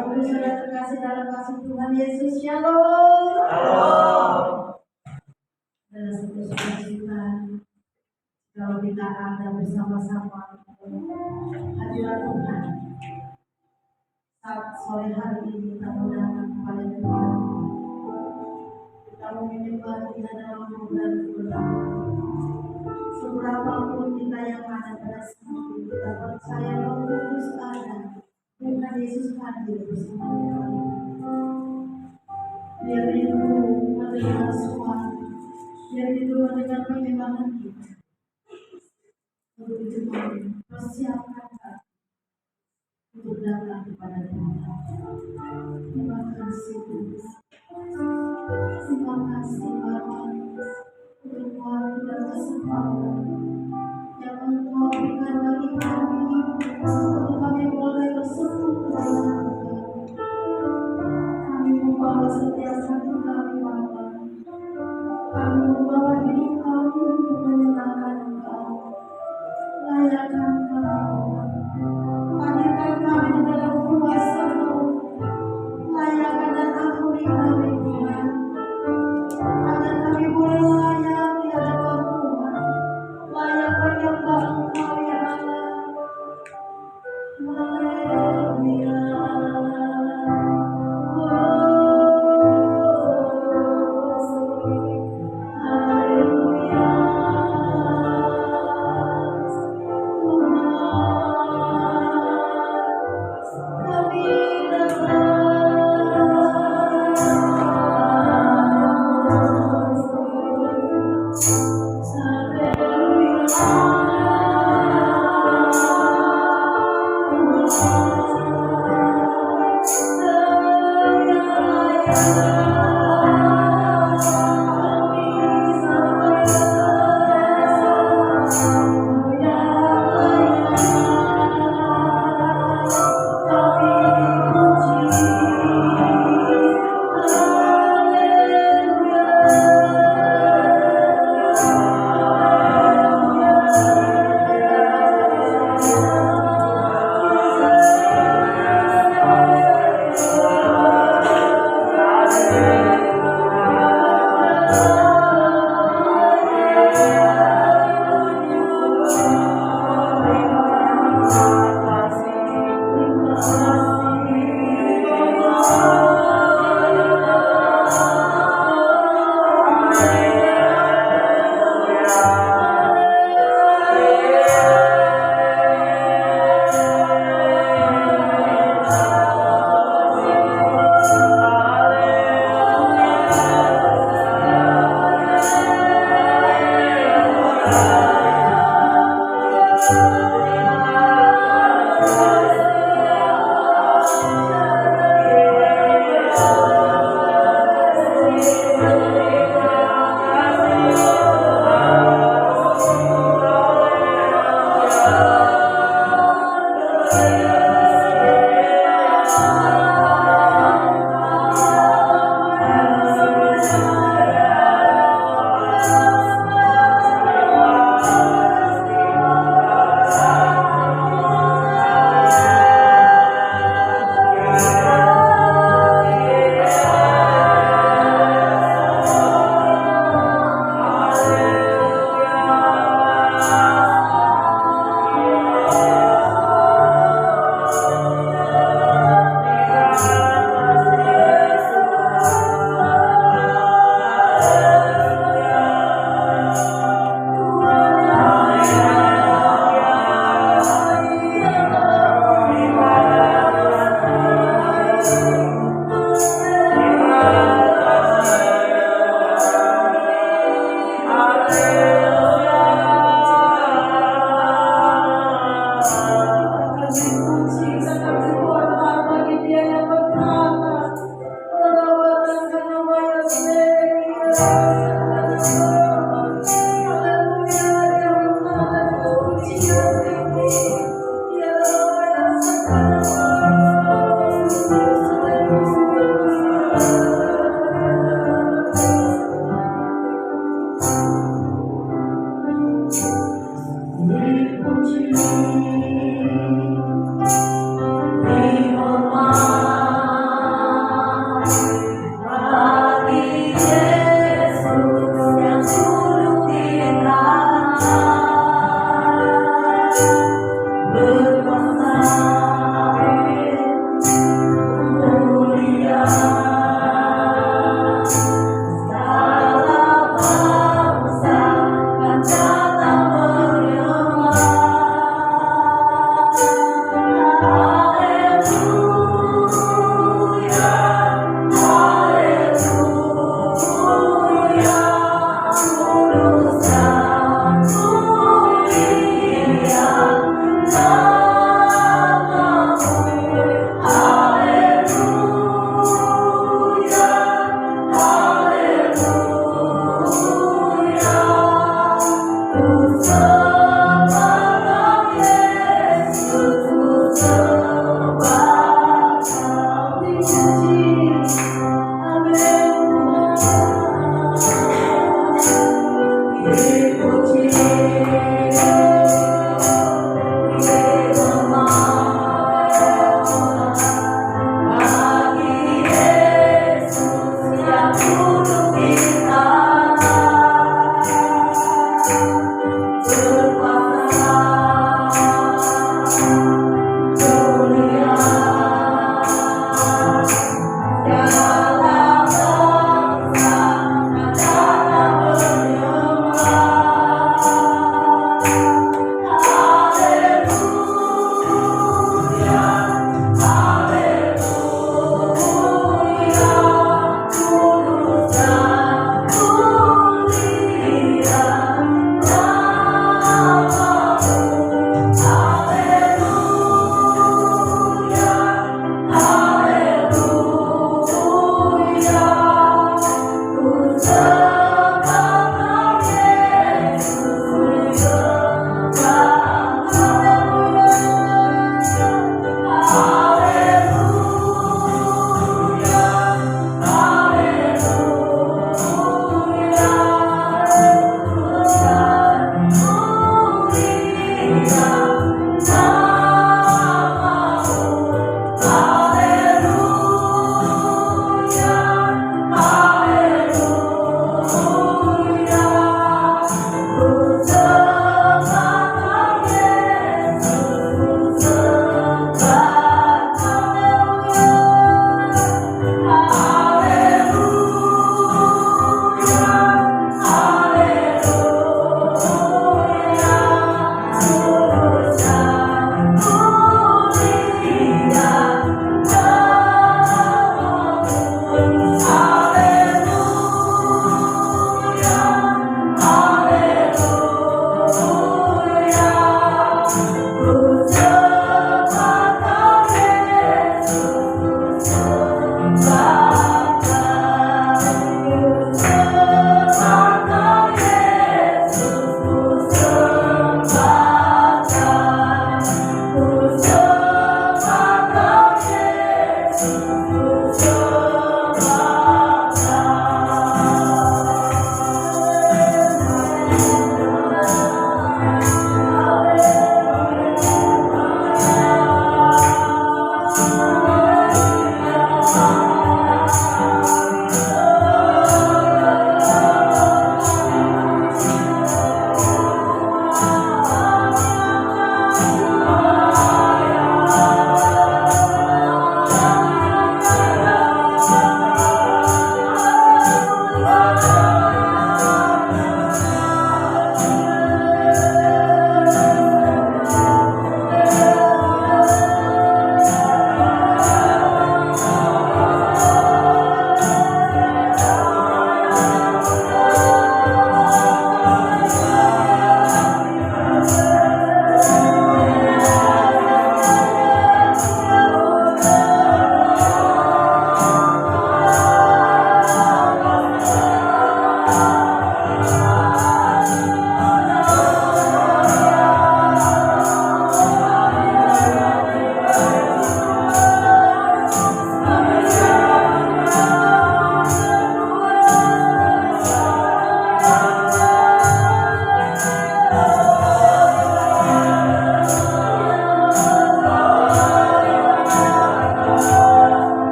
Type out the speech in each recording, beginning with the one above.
Bapak Ibu saudara terkasih dalam kasih Tuhan Yesus, Shalom. Adalah satu sukacita kalau kita ada bersama-sama hadirat Tuhan. Saat sore hari ini kita mendatang kepada Tuhan, kita menyembah Dia dalam roh dan benar. Seberapapun kita yang ada pada saat ini, kita percaya Roh Kudus ada. Tuhan Yesus hadir bersama kita. Dia rindu mendengar suara, dia rindu mendengar penyembahan kita. Untuk itu persiapkan hati untuk datang kepada Tuhan. Terima kasih Tuhan. Terima kasih Bapa untuk waktu dan kesempatan yang Engkau berikan bagi kami untuk kami boleh bersekutu dengan Engkau. Kami membawa setiap hati kami Bapa. Kami membawa hidup kami untuk menyenangkan Engkau. Layakkan kami Tuhan. Hadirkan kami di dalam kuasa-Mu. Layakkan dan ampuni kami Tuhan. Agar kami boleh layak di hadapan Tuhan. Layak menyembah Engkau ya Allah.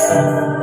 Terima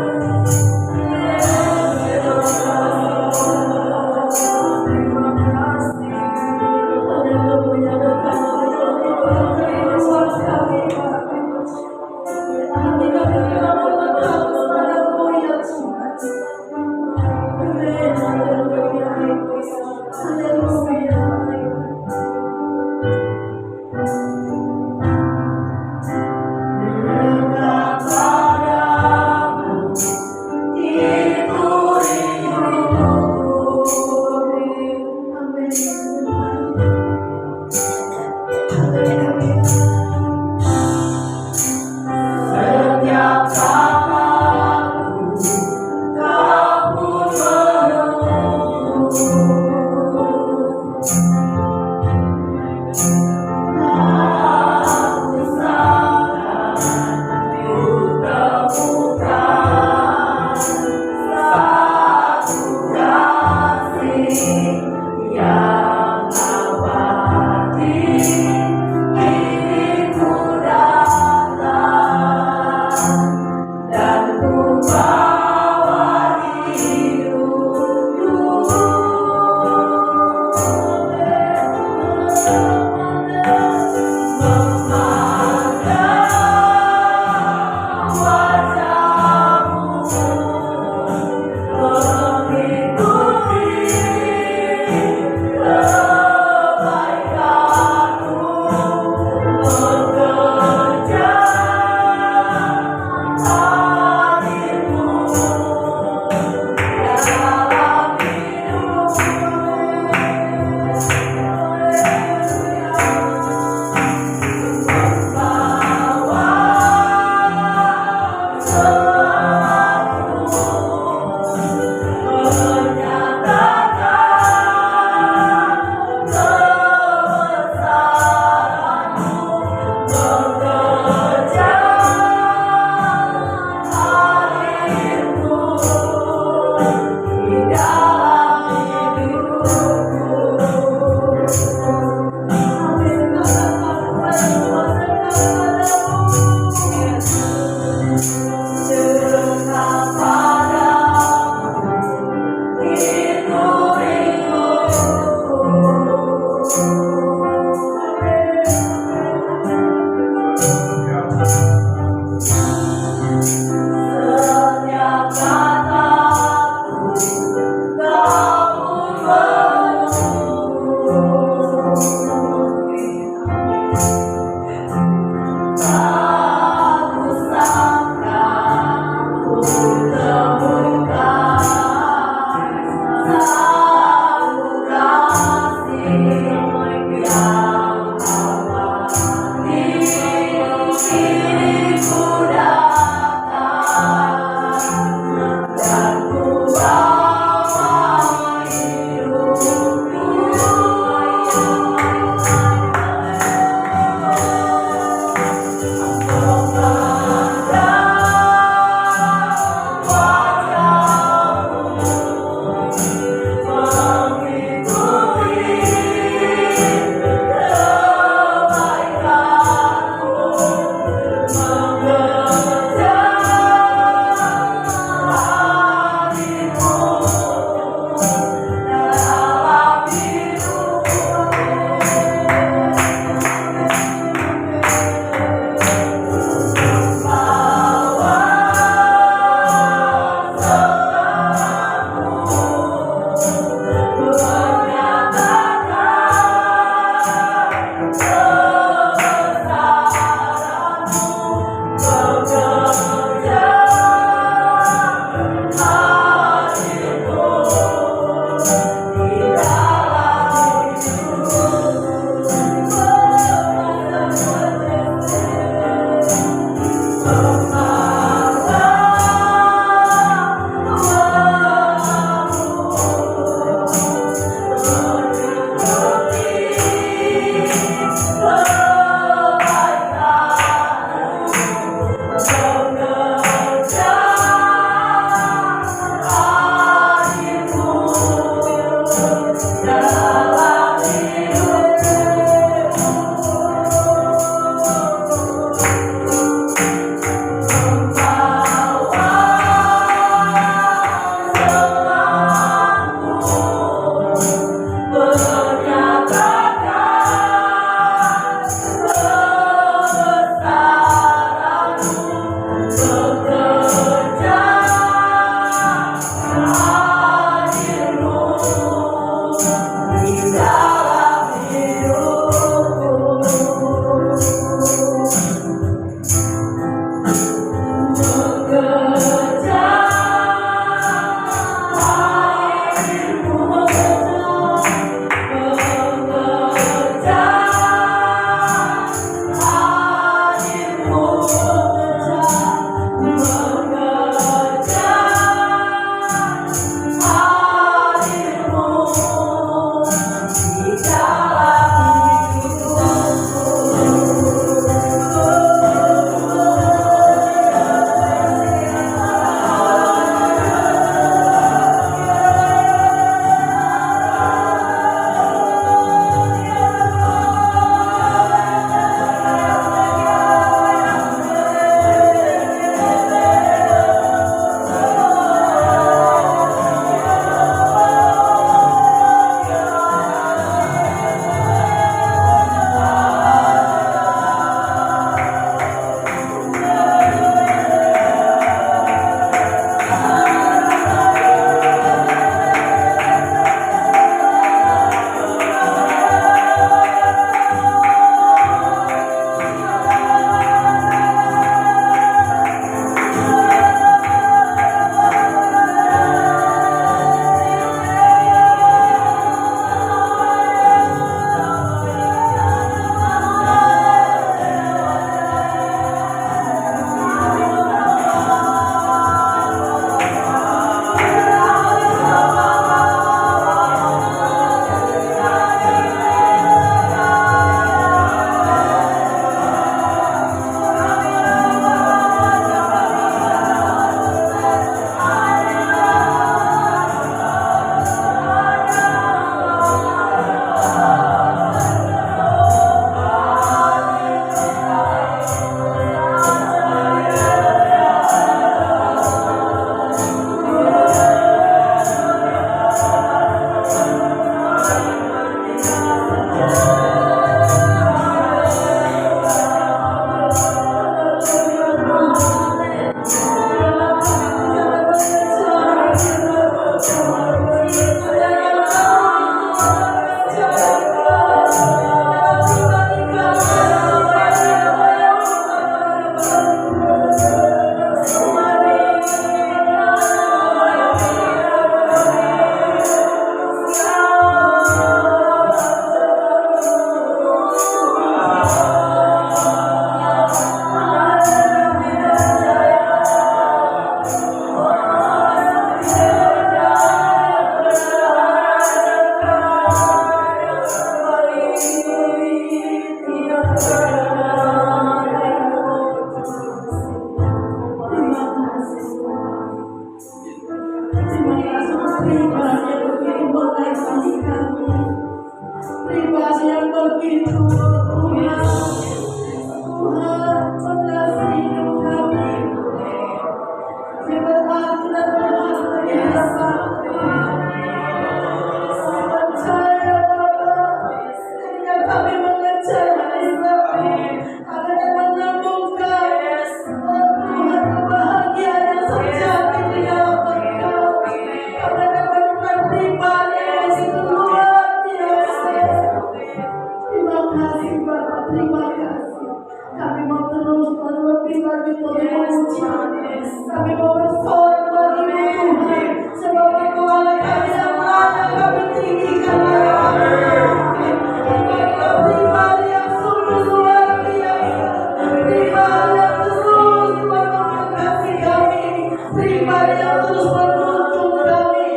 pribadi yang terus menuntun kami.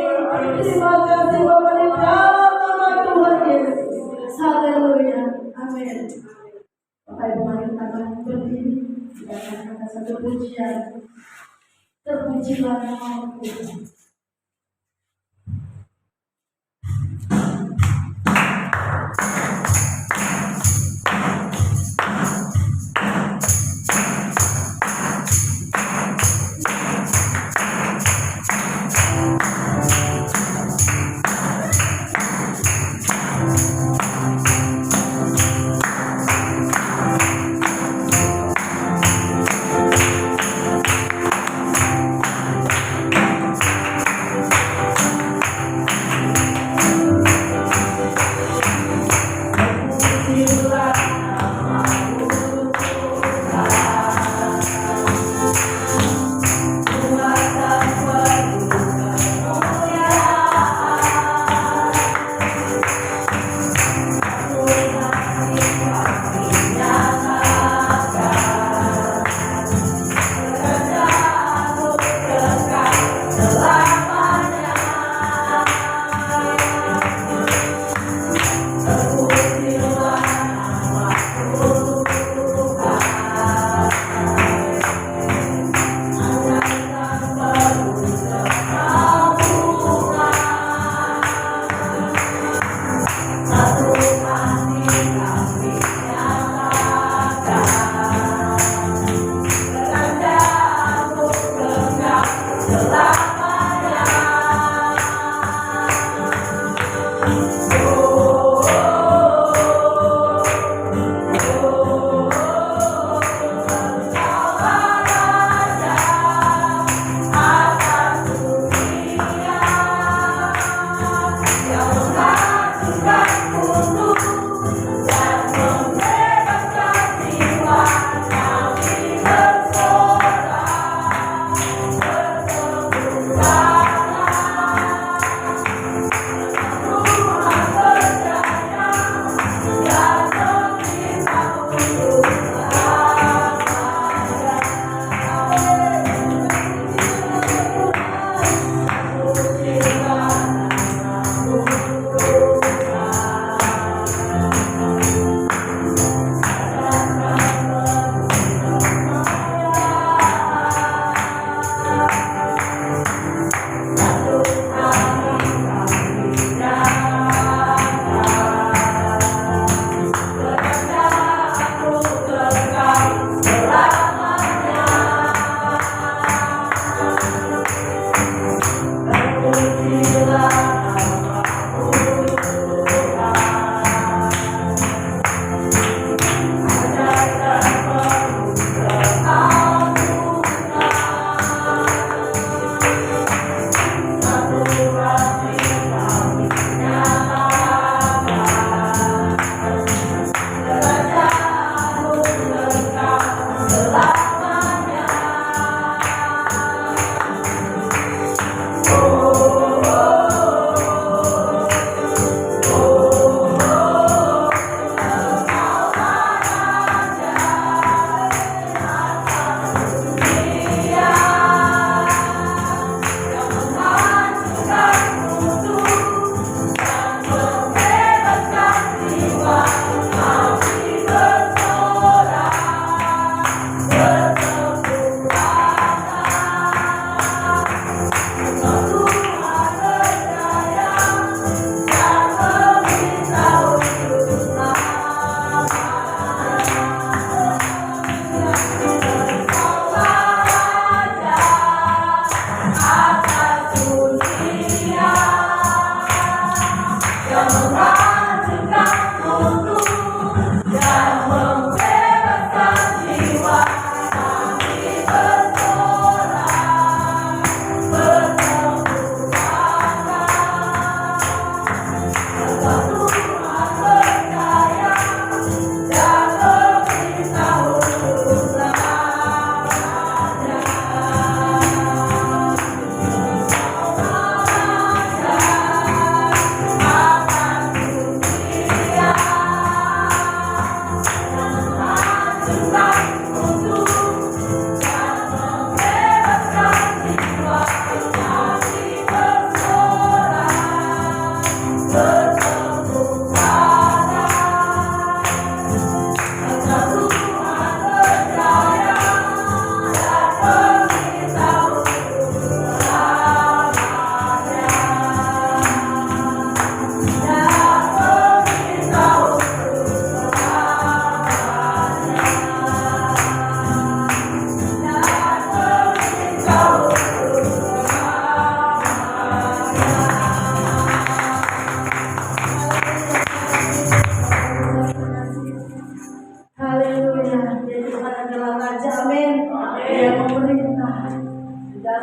Terima kasih Bapa di dalam nama Tuhan Yesus. Haleluya. Amin. Bapak Ibu mari kita berdiri. Kita akan kata satu pujian. Terpujilah namamu Tuhan.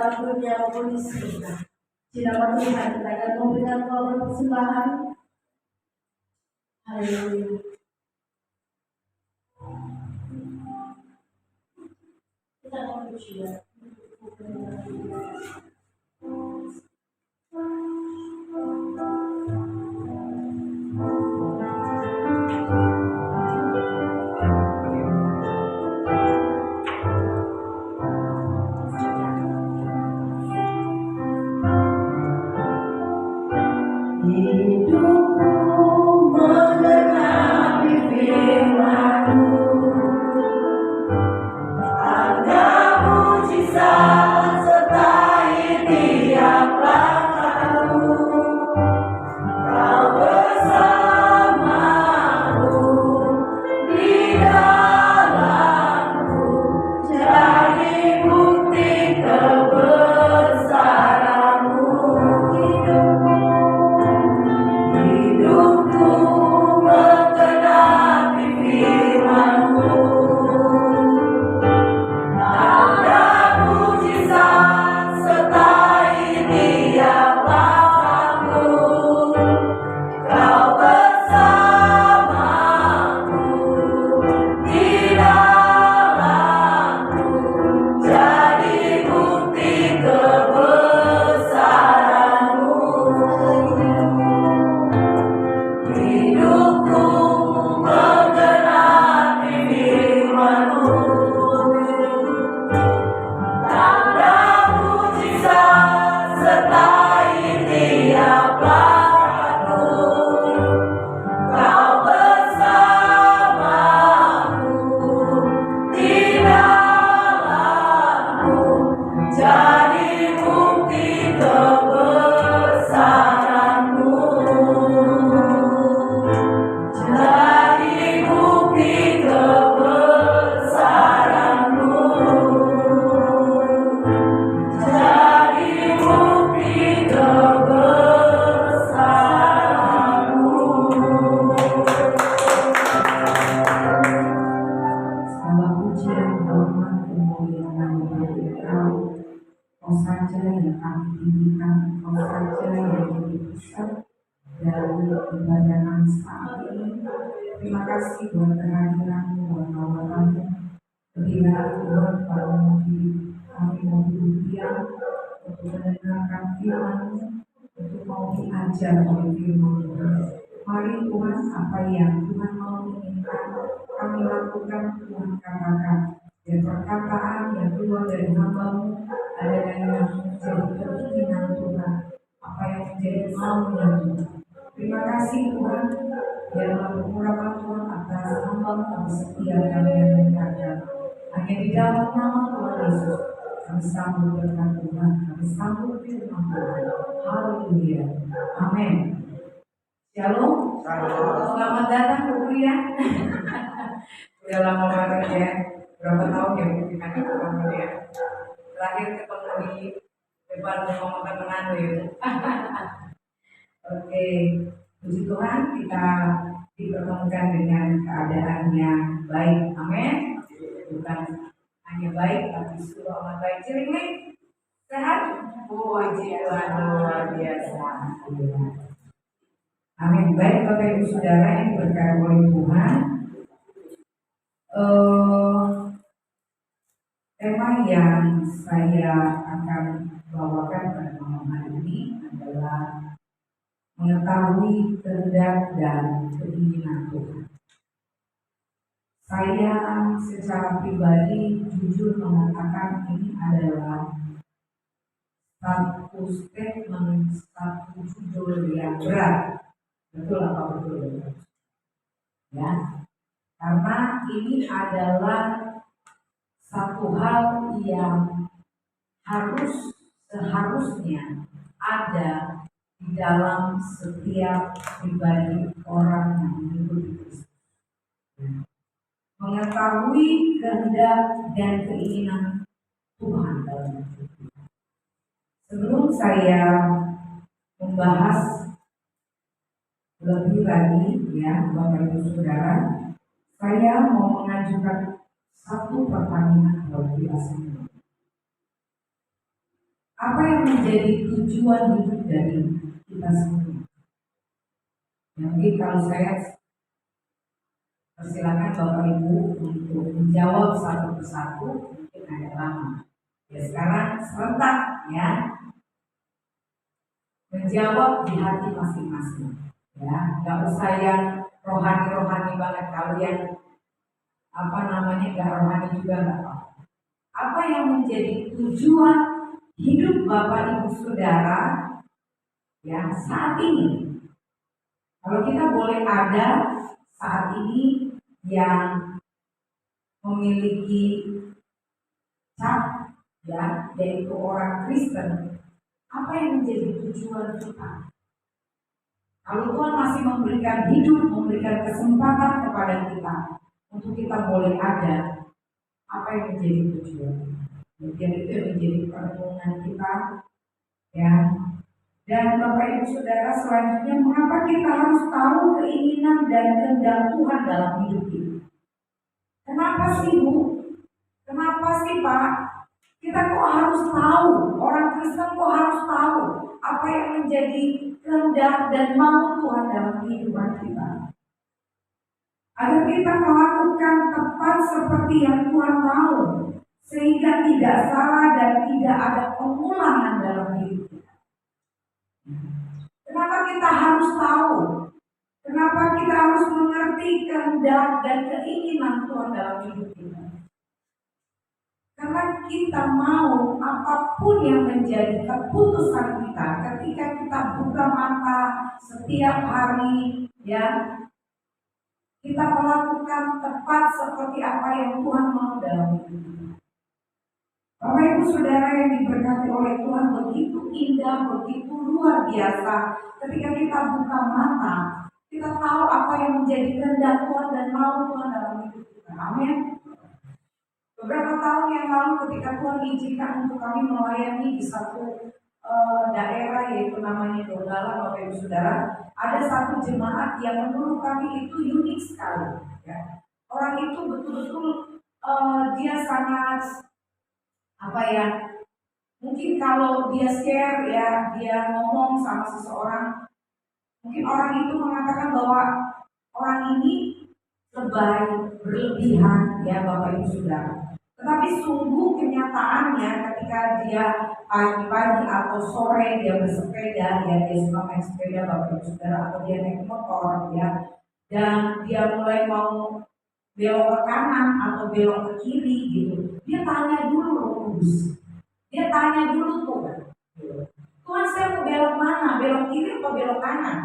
alam dunia maupun di surga. Di nama Tuhan kita akan memberikan korban persembahan. Haleluya. Kita akan bersyukur. Terima kasih buat kehadiran-Mu, buat tawaran-Mu. Kebilaan Tuhan pada kami mau diam untuk mendengarkan firman-Mu, untuk mau diajar oleh firman Tuhan. Mari Tuhan, apa yang Tuhan mau inginkan kami lakukan, Tuhan katakan. Dan perkataan yang keluar dari hamba-Mu adalah yang menjadi keinginan Tuhan, apa yang menjadi maunya Tuhan. Terima kasih Tuhan, biarlah bermurah Tuhan atas hamba-Mu kami setiap kami yang mendengarkan. Hanya di dalam nama Tuhan Yesus kami sambut berkat Tuhan, kami sambut firman Tuhan. Haleluya, amin. Shalom, selamat datang ke kuliah. Udah lama banget ya, berapa tahun ya kita ketemu ya. Terakhir ketemu di depan rumah makan Manado ya. Oke, puji Tuhan, kita dipertemukan dengan keadaan yang baik, amin. Bukan hanya baik, tapi selalu amat baik. Cilik sehat? Puji Tuhan, luar biasa. Amin. Baik Bapak Ibu Saudara yang diberkati oleh Tuhan. Tema yang saya akan bawakan pada malam hari ini adalah mengetahui kehendak dan keinginan Tuhan. Saya secara pribadi jujur mengatakan ini adalah satu statement, satu judul yang berat. Betul apa betul? Ya, karena ini adalah satu hal yang seharusnya ada di dalam setiap pribadi orang yang mengikuti Kristus. Mengetahui kehendak dan keinginan Tuhan dalam hidup kita. Sebelum saya membahas lebih lagi ya Bapak Ibu Saudara, saya mau mengajukan satu pertanyaan luar biasa. Apa yang menjadi tujuan hidup dari kita semua? Ya, mungkin kalau saya persilakan Bapak Ibu untuk menjawab satu persatu, mungkin agak lama. Ya sekarang serentak ya, menjawab di hati masing-masing. Ya, nggak usah yang rohani-rohani banget. Kalau yang nggak rohani juga nggak apa. Apa yang menjadi tujuan hidup Bapak Ibu Saudara ya saat ini? Kalau kita boleh ada saat ini yang memiliki cap ya, yaitu orang Kristen, apa yang menjadi tujuan kita? Kalau Tuhan masih memberikan hidup, memberikan kesempatan kepada kita untuk kita boleh ada, apa yang menjadi tujuan? Mungkin itu yang menjadi perenungan kita ya. Dan Bapak Ibu Saudara, selanjutnya mengapa kita harus tahu keinginan dan kehendak Tuhan dalam hidup kita? Kenapa sih Bu? Kenapa sih Pak? Kita kok harus tahu, orang Kristen kok harus tahu apa yang menjadi kehendak dan mau Tuhan dalam kehidupan kita. Agar kita melakukan tepat seperti yang Tuhan mau, sehingga tidak salah dan tidak ada pengulangan dalam hidup kita. Kenapa kita harus tahu? Kenapa kita harus mengerti kehendak dan keinginan Tuhan dalam hidup kita? Karena kita mau apapun yang menjadi keputusan kita ketika kita buka mata setiap hari ya, kita melakukan tepat seperti apa yang Tuhan mau dalam hidup kita. Bapak Ibu Saudara yang diberkati oleh Tuhan, begitu indah, begitu luar biasa ketika kita buka mata, kita tahu apa yang menjadi kehendak Tuhan dan mau Tuhan dalam hidup kita. Amin. Beberapa tahun yang lalu ketika Tuhan izinkan untuk kami melayani di satu daerah yaitu namanya Donggala, Bapak Ibu Saudara, ada satu jemaat yang menurut kami itu unik sekali. Ya. Orang itu betul-betul dia sangat mungkin kalau dia share ya, dia ngomong sama seseorang, mungkin orang itu mengatakan bahwa orang ini lebay, berlebihan ya Bapak Ibu Saudara. Tetapi sungguh kenyataannya ketika dia pagi-pagi atau sore dia bersepeda, ya dia suka main sepeda Bapak Ibu Saudara, atau dia naik motor ya, dan dia mulai mau belok ke kanan atau belok ke kiri gitu, dia tanya dulu Roh Kudus, dia tanya dulu Tuhan, Tuhan saya mau belok mana, belok kiri atau belok kanan?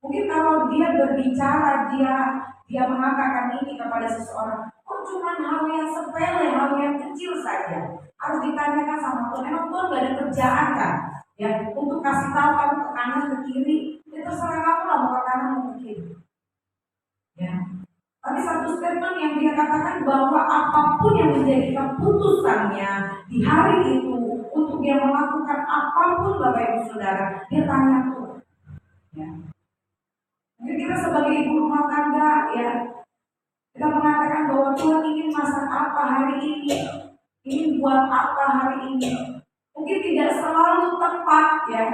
Mungkin kalau dia berbicara, dia mengatakan ini kepada seseorang, oh cuma hal yang sepele, hal yang kecil saja, harus ditanyakan sama Tuhan. Emang Tuhan gak ada kerjaan kan? Ya, untuk kasih tahu kamu ke kanan ke kiri, ya terserah kamu lah mau ke kanan mau ke kiri. Ya. Tapi satu statement yang dia katakan bahwa apapun yang menjadi keputusannya di hari itu untuk dia melakukan apapun Bapak Ibu Saudara, dia tanya Tuhan. Ya. Mungkin kita sebagai ibu rumah tangga ya, kita mengatakan bahwa Tuhan ingin masak apa hari ini, ingin buat apa hari ini. Mungkin tidak selalu tepat ya,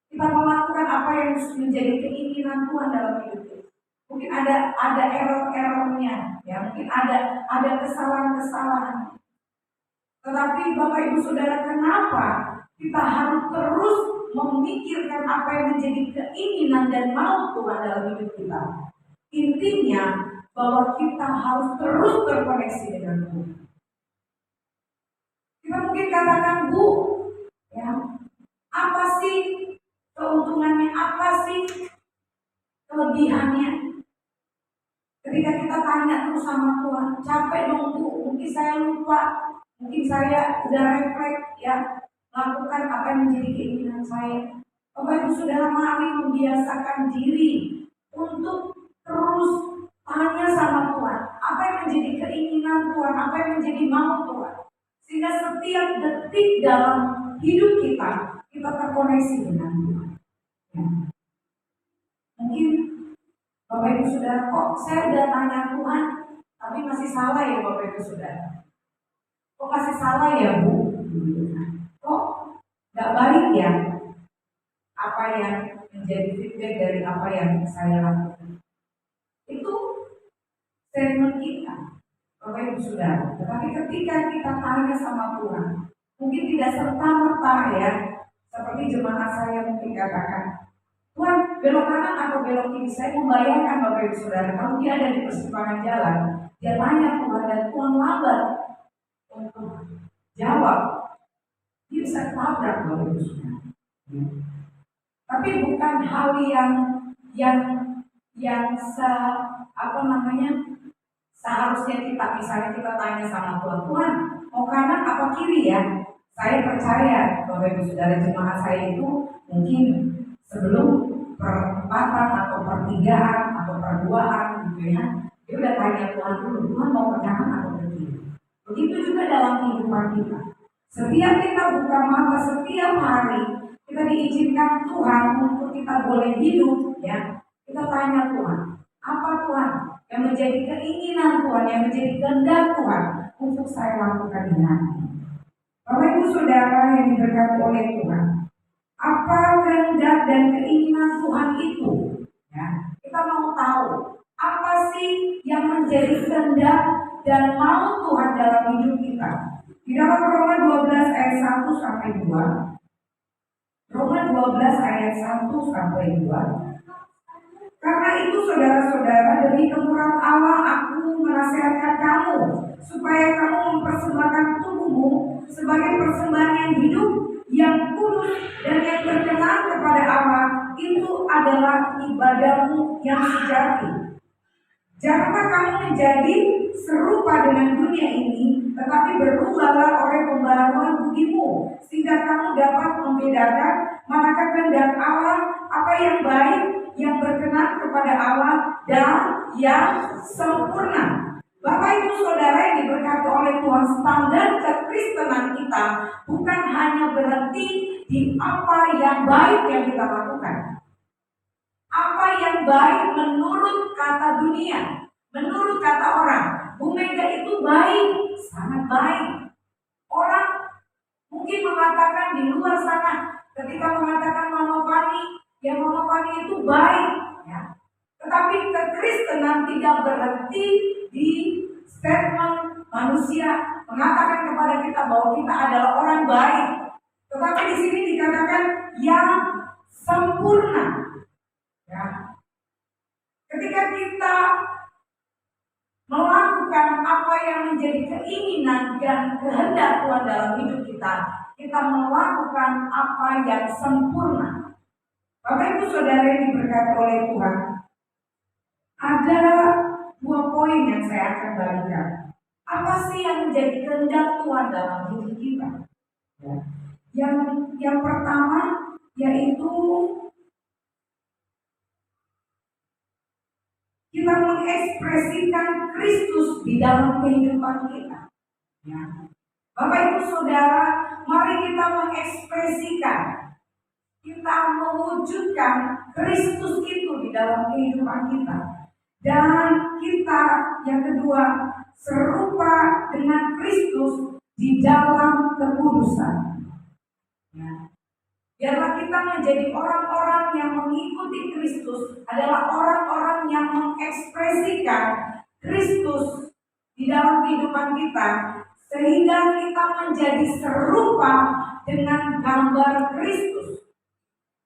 kita melakukan apa yang menjadi keinginan Tuhan dalam hidup kita. Mungkin ada error-errornya, ya mungkin ada kesalahan-kesalahan. Tetapi Bapak Ibu Saudara, kenapa kita harus terus memikirkan apa yang menjadi keinginan dan mau Tuhan dalam hidup kita? Intinya bahwa kita harus terus terkoneksi dengan Tuhan. Kita mungkin katakan, Bu, ya, apa sih keuntungannya, apa sih kelebihannya? Ketika kita tanya terus sama Tuhan, capek dong Bu, mungkin saya lupa, mungkin saya udah refleks ya, lakukan apa yang menjadi keinginan saya. Bapak Ibu Saudara, mari membiasakan diri untuk terus tanya sama Tuhan, apa yang menjadi keinginan Tuhan, apa yang menjadi mau Tuhan. Sehingga setiap detik dalam hidup kita terkoneksi dengan Tuhan. Ya. Mungkin Bapak Ibu Saudara, kok saya udah tanya Tuhan, tapi masih salah ya Bapak Ibu Saudara? Kok masih salah ya Bu? Kok gak baik ya apa yang menjadi feedback dari apa yang saya lakukan. Itu statement kita, Bapak Ibu Saudara. Tetapi ketika kita tanya sama Tuhan, mungkin tidak serta-merta ya, seperti jemaat saya mungkin katakan, Tuhan belok kanan atau belok kiri. Saya membayangkan Bapak Ibu Saudara, kalau dia ada di persimpangan jalan, dia tanya Tuhan dan Tuhan lambat untuk jawab, dia bisa tabrak Bapak Ibu Saudara. Tapi bukan hal yang seharusnya kita, misalnya kita tanya sama Tuhan, Tuhan mau kanan apa kiri ya? Saya percaya Bapak Ibu Saudara, jemaat saya itu mungkin sebelum perempatan atau pertigaan atau perduaan gitu ya, dia udah tanya Tuhan dulu, Tuhan mau ke kanan atau ke kiri. Begitu juga dalam kehidupan kita. Setiap kita buka mata, setiap hari kita diizinkan Tuhan untuk kita boleh hidup ya. Kita tanya Tuhan, apa Tuhan yang menjadi keinginan Tuhan, yang menjadi kehendak Tuhan untuk saya lakukan di hari ini. Bapak Ibu Saudara yang diberkati oleh Tuhan, apa kehendak dan keinginan Tuhan itu? Ya, kita mau tahu apa sih yang menjadi kehendak dan mau Tuhan dalam hidup kita. Di dalam Roma 12 ayat 1 sampai 2. Roma 12 ayat 1 sampai 2. Karena itu saudara-saudara, demi kemurahan Allah aku menasihatkan kamu supaya kamu mempersembahkan tubuhmu sebagai persembahan yang hidup, yang kudus dan yang berkenan kepada Allah. Itu adalah ibadahmu yang sejati. Janganlah kamu menjadi serupa dengan dunia ini, tetapi berubahlah oleh pembaharuan budimu, sehingga kamu dapat membedakan manakah kehendak Allah, apa yang baik, yang berkenan kepada Allah, dan yang sempurna. Bapak Ibu Saudara yang diberkati oleh Tuhan, standar kekristenan kita bukan hanya berhenti di apa yang baik yang kita lakukan. Apa yang baik menurut kata dunia, menurut kata orang. Bu Mega itu baik, sangat baik. Orang mungkin mengatakan di luar sana, ketika mengatakan Mama Fani, ya Mama Fani itu baik. Ya. Tetapi kekristenan tidak berhenti di statement manusia mengatakan kepada kita bahwa kita adalah orang baik. Tetapi di sini dikatakan yang sempurna. Ya. Ketika kita melakukan apa yang menjadi keinginan dan kehendak Tuhan dalam hidup kita, kita melakukan apa yang sempurna. Bapak Ibu Saudara yang diberkati oleh Tuhan, ada 2 poin yang saya akan bagikan. Apa sih yang menjadi kehendak Tuhan dalam hidup kita? Ya. Yang pertama yaitu kita mengekspresikan Kristus di dalam kehidupan kita. Ya. Bapak Ibu Saudara, mari kita mengekspresikan, kita mewujudkan Kristus itu di dalam kehidupan kita. Dan kita yang kedua, serupa dengan Kristus di dalam kekudusan. Ya. Biarlah kita menjadi orang-orang yang mengikuti Kristus, adalah orang-orang yang mengekspresikan Kristus di dalam kehidupan kita, sehingga kita menjadi serupa dengan gambar Kristus.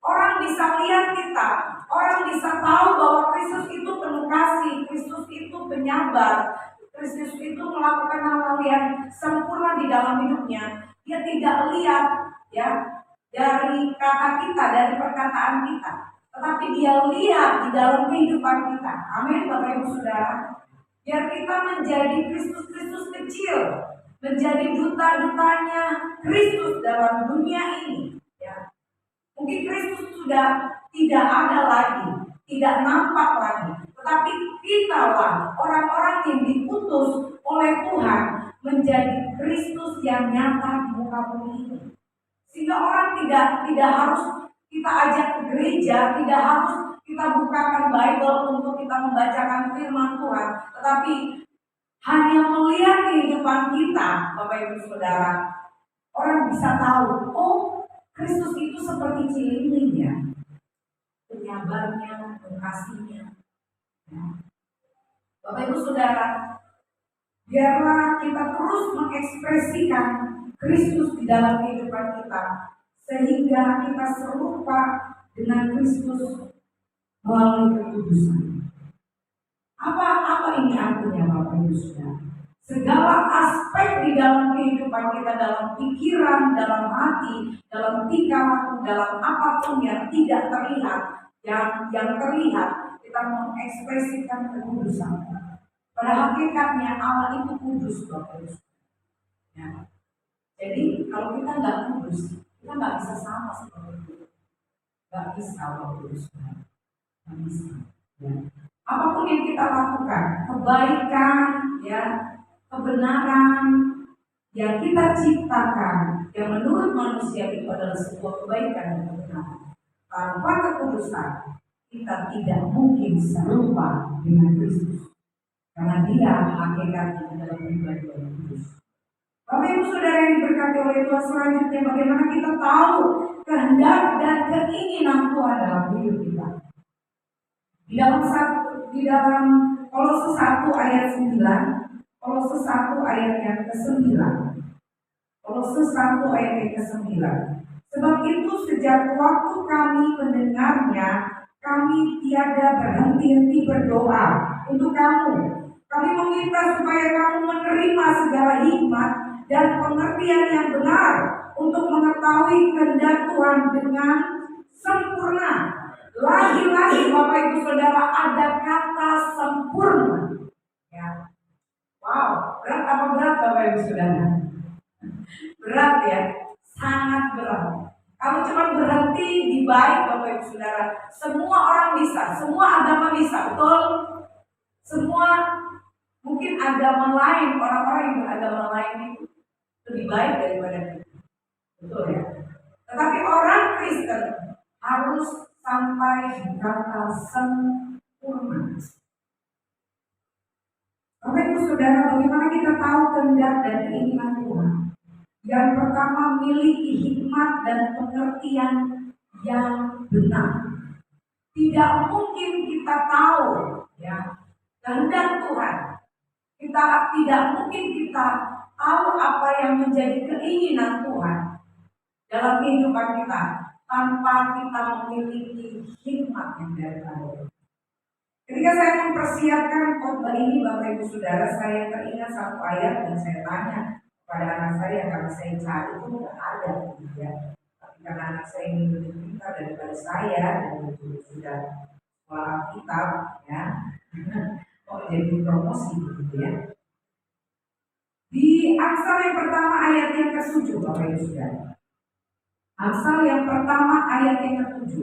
Orang bisa lihat kita, orang bisa tahu bahwa Kristus itu penuh kasih, Kristus itu penyabar, Kristus itu melakukan hal-hal yang sempurna di dalam hidupnya. Dia tidak lihat ya dari kata kita, dari perkataan kita, tetapi dia lihat di dalam kehidupan kita. Amin, Bapak Ibu Saudara. Biar kita menjadi Kristus-Kristus kecil, menjadi duta-dutanya Kristus dalam dunia ini. Ya. Mungkin Kristus sudah tidak ada lagi, tidak nampak lagi, tetapi kitalah orang-orang yang diutus oleh Tuhan menjadi Kristus yang nyata di muka bumi ini. Sehingga orang tidak harus kita ajak ke gereja, tidak harus kita bukakan Bible untuk kita membacakan firman Tuhan, tetapi hanya melihat kehidupan kita, Bapak Ibu Saudara, orang bisa tahu, oh Kristus itu seperti cilinding ya, penyabarnya, mengasihinya. Ya. Bapak Ibu Saudara, biarlah kita terus mengekspresikan Kristus di dalam kehidupan kita, sehingga kita serupa dengan Kristus melalui kekudusan. Apa ini artinya Bapak Ibu Saudara? Segala aspek di dalam kehidupan kita, dalam pikiran, dalam hati, dalam tingkah laku, dalam apapun yang tidak terlihat, yang terlihat, kita mengekspresikan kekudusan. Pada hakikatnya Allah itu kudus, Bapak Ibu. Ya. Jadi kalau kita nggak kudus, kita nggak bisa sama seperti itu. Nggak bisa, Bapak Ibu. Nggak bisa. Ya. Apapun yang kita lakukan, kebaikan, ya, kebenaran yang kita ciptakan, yang menurut manusia itu adalah sebuah kebaikan dan kebenaran. Tanpa kekudusan, kita tidak mungkin serupa dengan Kristus. Karena dia hakikatnya adalah pribadi yang kudus. Bapak Ibu Saudara yang diberkati oleh Tuhan, selanjutnya bagaimana kita tahu kehendak dan keinginan Tuhan dalam hidup kita. Di dalam Kolose 1 ayat 9, Kolose 1 ayat yang ke-9. Kolose 1 ayat yang ke-9. Sebab itu sejak waktu kami mendengarnya, kami tiada berhenti-henti berdoa untuk kamu. Kami meminta supaya kamu menerima segala hikmat dan pengertian yang benar untuk mengetahui kehendak Tuhan dengan sempurna. Lagi-lagi Bapak Ibu Saudara ada kata sempurna. Ya. Wow, berat apa berat Bapak Ibu Saudara? Berat ya, sangat berat. Kamu cuma berhenti di baik Bapak Ibu Saudara. Semua orang bisa, semua agama bisa, betul? Semua mungkin agama lain, orang-orang yang beragama lain itu lebih baik daripada kita, betul ya? Tetapi orang Kristen harus sampai di kata sempurna. Bapak Ibu Saudara, bagaimana kita tahu kehendak dan keinginan Tuhan? Yang pertama, miliki hikmat dan pengertian yang benar. Tidak mungkin kita tahu ya kehendak Tuhan. Kita tidak mungkin kita tahu apa yang menjadi keinginan Tuhan dalam kehidupan kita tanpa kita memiliki hikmat yang dari Allah. Ketika saya mempersiapkan khotbah ini Bapak Ibu Saudara, saya teringat satu ayat dan saya tanya pada anak saya karena saya cari itu nggak ada, ya. Tapi karena anak saya ini lebih pintar daripada saya dan itu sudah sekolah kitab, ya, mau jadi promosi gitu ya. Di Amsal yang pertama ayat yang ke-7 Bapak Ibu Saudara. Amsal yang pertama ayat yang ke-7.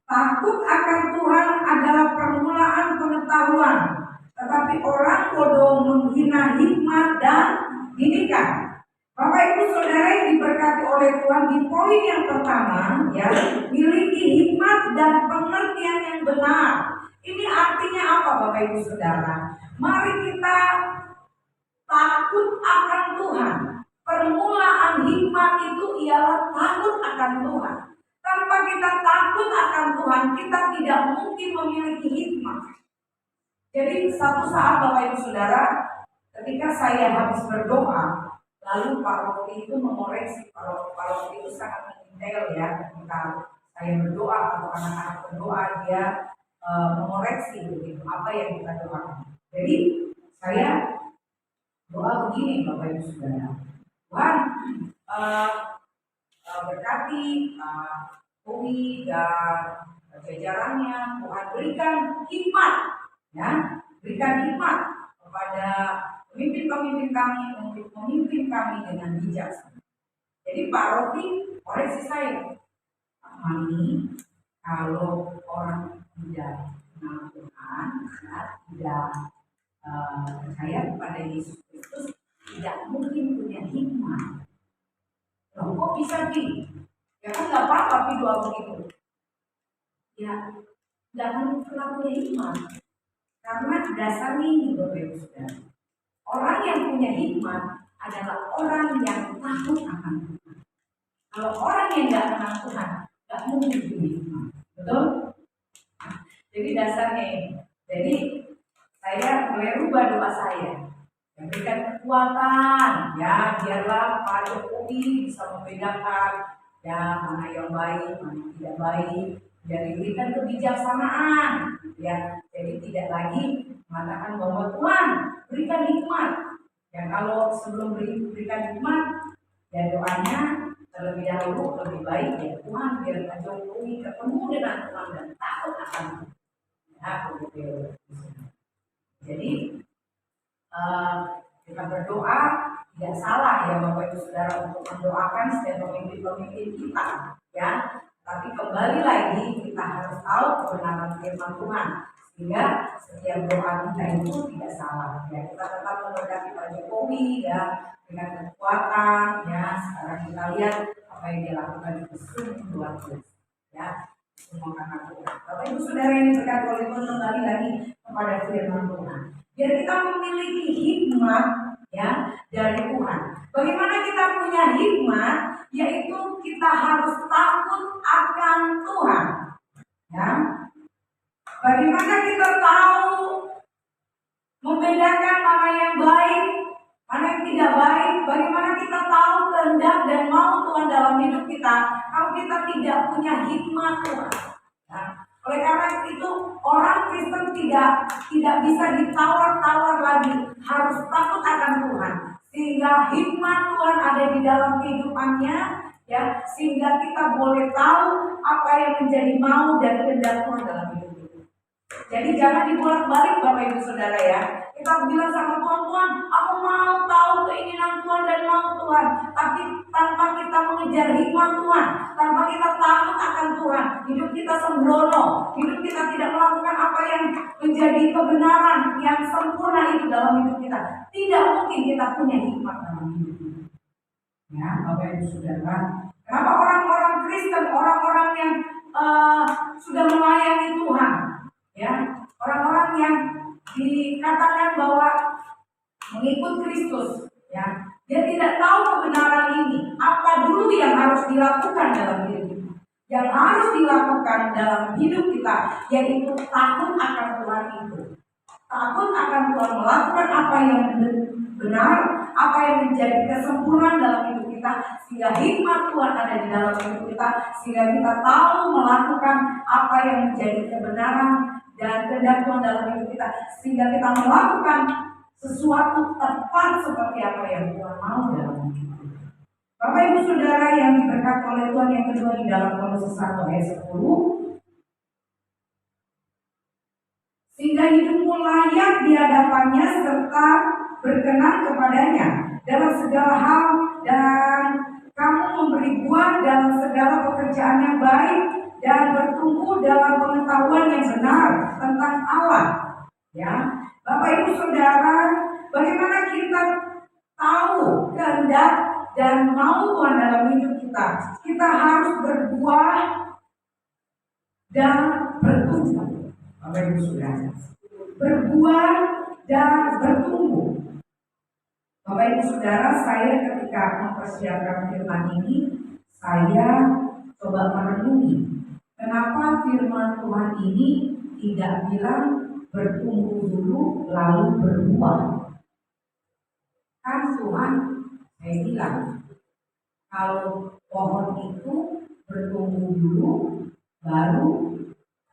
Takut akan Tuhan adalah permulaan pengetahuan, tetapi orang bodoh menghina hikmat dan didikan. Bapak Ibu Saudara yang diberkati oleh Tuhan, di poin yang pertama ya, miliki hikmat dan pengertian yang benar. Ini artinya apa Bapak Ibu Saudara? Mari kita takut akan Tuhan. Permulaan hikmat itu ialah takut akan Tuhan. Tanpa kita takut akan Tuhan, kita tidak mungkin memiliki hikmat. Jadi satu saat Bapak Ibu Saudara, ketika saya habis berdoa, lalu Pak Rofi itu mengoreksi. Pak Rofi itu sangat mendetail ya, ketika saya berdoa atau anak-anak berdoa, dia mengoreksi begitu apa yang kita doakan. Jadi saya doa begini Bapak Ibu Saudara, Tuhan berkati Umi dan jajarannya, Tuhan berikan hikmat, ya, berikan hikmat kepada pemimpin-pemimpin kami untuk memimpin kami dengan bijaksana. Jadi Pak Rofi koreksi saya, Pak Mami, kalau orang tidak mengenal Tuhan, tidak percaya kepada Yesus Kristus, tidak mungkin punya hikmat. Loh, kok bisa Pi? Ya kan gak apa-apa Pi doa begitu. Ya, jangan pernah punya hikmat. Karena dasarnya ini Bapak Ibu Saudara. Orang yang punya hikmat adalah orang yang takut akan Tuhan. Kalau orang yang nggak kenal Tuhan, nggak mungkin punya hikmat. Betul? Jadi dasarnya ini. Jadi saya mulai rubah doa saya. Yang berikan kekuatan, ya biarlah Pak Jokowi bisa membedakan ya mana yang baik, mana yang tidak baik. Biar diberikan kebijaksanaan, ya. Jadi tidak lagi mengatakan bahwa Tuhan berikan hikmat. Ya kalau sebelum berikan hikmat, ya doanya terlebih dahulu lebih baik ya Tuhan biar Pak Jokowi ketemu dengan Tuhan dan takut akan Tuhan. Ya begitu. Jadi kita berdoa tidak salah ya Bapak Ibu Saudara untuk mendoakan setiap pemimpin-pemimpin kita ya. Tapi kembali lagi kita harus tahu kebenaran firman Tuhan sehingga setiap doa kita itu tidak salah ya. Kita tetap memberkati Pak Jokowi ya dengan kekuatan ya. Sekarang kita lihat apa yang dia lakukan itu sungguh luar biasa ya. Semua karena Tuhan. Bapak Ibu Saudara yang diberkati oleh Tuhan, kembali lagi kepada firman Tuhan. Biar kita memiliki hikmat ya dari Tuhan. Bagaimana kita punya hikmat? Yaitu kita harus takut akan Tuhan. Ya. Bagaimana kita tahu membedakan mana yang baik, mana yang tidak baik? Bagaimana kita tahu kehendak dan mau Tuhan dalam hidup kita? Kalau kita tidak punya hikmat Tuhan. Ya. Oleh karena itu orang Kristen tidak bisa ditawar-tawar lagi, harus takut akan Tuhan sehingga hikmat Tuhan ada di dalam kehidupannya ya, sehingga kita boleh tahu apa yang menjadi mau dan kehendak Tuhan dalam hidup kita. Jadi jangan dibolak-balik Bapak Ibu Saudara ya. Kita bilang sama Tuhan, Tuhan aku mau tahu keinginan Tuhan dan mau Tuhan, tapi tanpa kita mengejar hikmat Tuhan, tanpa kita takut akan Tuhan, hidup kita sembrono, hidup kita tidak melakukan apa yang menjadi kebenaran yang sempurna itu dalam hidup kita. Tidak mungkin kita punya hikmat dalam hidup kita. Ya, Bapak Ibu Saudara, kenapa orang-orang Kristen, orang-orang yang sudah melayani Tuhan, ya, orang-orang yang dikatakan bahwa mengikut Kristus, ya, dia tidak tahu kebenaran ini. Apa dulu yang harus dilakukan dalam hidup kita? Yang harus dilakukan dalam hidup kita yaitu takut akan Tuhan itu. Takut akan Tuhan, melakukan apa yang benar, apa yang menjadi kesempurnaan dalam hidup kita, sehingga hikmat Tuhan ada di dalam hidup kita, sehingga kita tahu melakukan apa yang menjadi kebenaran dan kehendak Tuhan dalam hidup kita, sehingga kita melakukan sesuatu tepat seperti apa yang Tuhan mau dalam hidup kita. Bapak Ibu Saudara yang diberkati oleh Tuhan, yang kedua di dalam Kolose 1 ayat 10, sehingga hidupmu layak di hadapannya serta berkenan kepadanya dalam segala hal, dan kamu memberi buah dalam segala pekerjaan yang baik dan bertumbuh dalam pengetahuan yang benar tentang Allah. Ya, Bapak Ibu Saudara, bagaimana kita tahu kehendak dan mau Tuhan dalam hidup kita? Kita harus berbuah dan bertumbuh. Bapak Ibu Saudara, berbuah dan bertumbuh. Bapak Ibu Saudara, saya ketika mempersiapkan firman ini, saya coba merenungi kenapa firman Tuhan ini tidak bilang bertumbuh dulu lalu berbuah. Kan Tuhan saya bilang kalau pohon itu bertumbuh dulu baru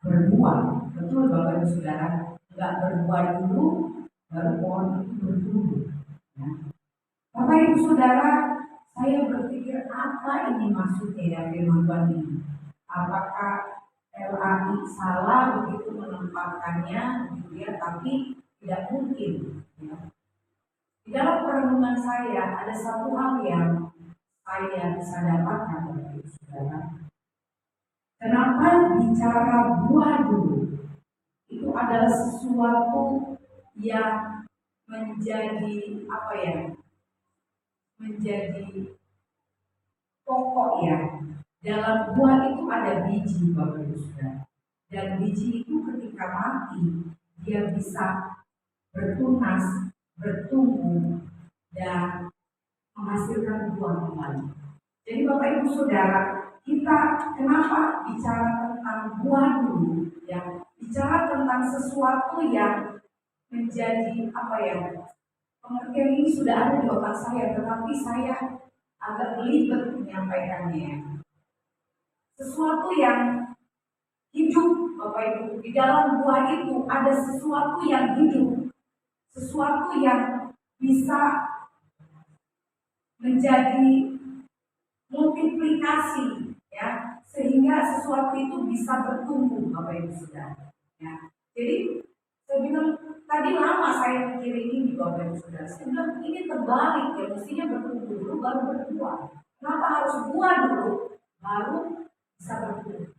berbuah. Betul Bapak Ibu Saudara, enggak berbuah dulu baru pohon itu bertumbuh. Ya. Bapak Ibu Saudara, saya berpikir apa ini maksudnya ya firman Tuhan ini? Apakah LAI salah begitu menempatkannya, gitu ya? Tapi tidak mungkin. Ya. Di dalam perenungan saya ada satu hal yang saya bisa dapatkan Bapak Ibu Saudara. Kenapa bicara buah dulu? Itu adalah sesuatu yang menjadi apa ya? Menjadi pokok ya. Dalam buah itu ada biji Bapak Ibu Saudara. Dan biji itu ketika mati dia bisa bertunas, bertumbuh dan menghasilkan buah kembali. Jadi Bapak Ibu Saudara, kita kenapa bicara tentang buah dulu, ya, bicara tentang sesuatu yang menjadi apa ya, pengertian ini sudah ada di otak saya, tetapi saya agak belibet menyampaikannya. Sesuatu yang hidup, Bapak Ibu, di dalam buah itu ada sesuatu yang hidup, sesuatu yang bisa menjadi multiplikasi, ya, sehingga sesuatu itu bisa bertumbuh, Bapak Ibu Saudara. Ya. Jadi saya bilang tadi lama saya mikirin ini, Bapak Ibu Saudara. Saya bilang ini terbalik ya, mestinya bertumbuh dulu baru berbuah. Kenapa harus buah dulu baru bisa bertumbuh?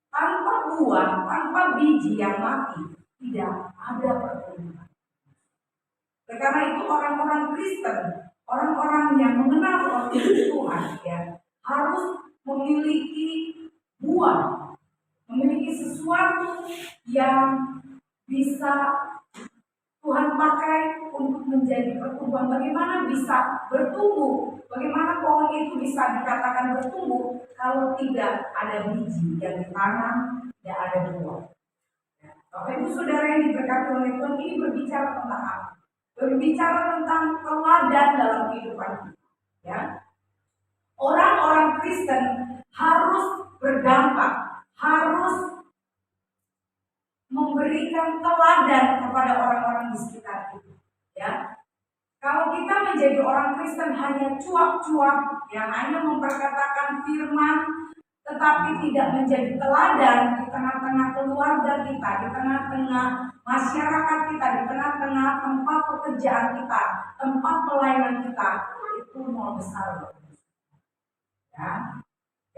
Tanpa buah, tanpa biji yang mati, tidak ada pertumbuhan. Karena itu orang-orang Kristen, orang-orang yang mengenal roh Tuhan, ya, harus memiliki buah, memiliki sesuatu yang bisa Tuhan pakai untuk menjadi pertumbuhan. Bagaimana bisa bertumbuh? Bagaimana pohon itu bisa dikatakan bertumbuh kalau tidak ada biji yang ditanam, tidak ada buah? Bapak Ibu Saudara yang diberkati oleh Tuhan, ini berbicara tentang apa? Berbicara tentang teladan dalam kehidupan kita. Ya. Orang-orang Kristen harus berdampak, harus memberikan teladan kepada orang-orang di sekitar kita. Ya. Kalau kita menjadi orang Kristen hanya cuap-cuap, yang hanya memperkatakan firman, tetapi tidak menjadi teladan di tengah-tengah keluarga kita, di tengah-tengah masyarakat kita, di tengah-tengah tempat pekerjaan kita, tempat pelayanan kita, itu mau besar. Ya.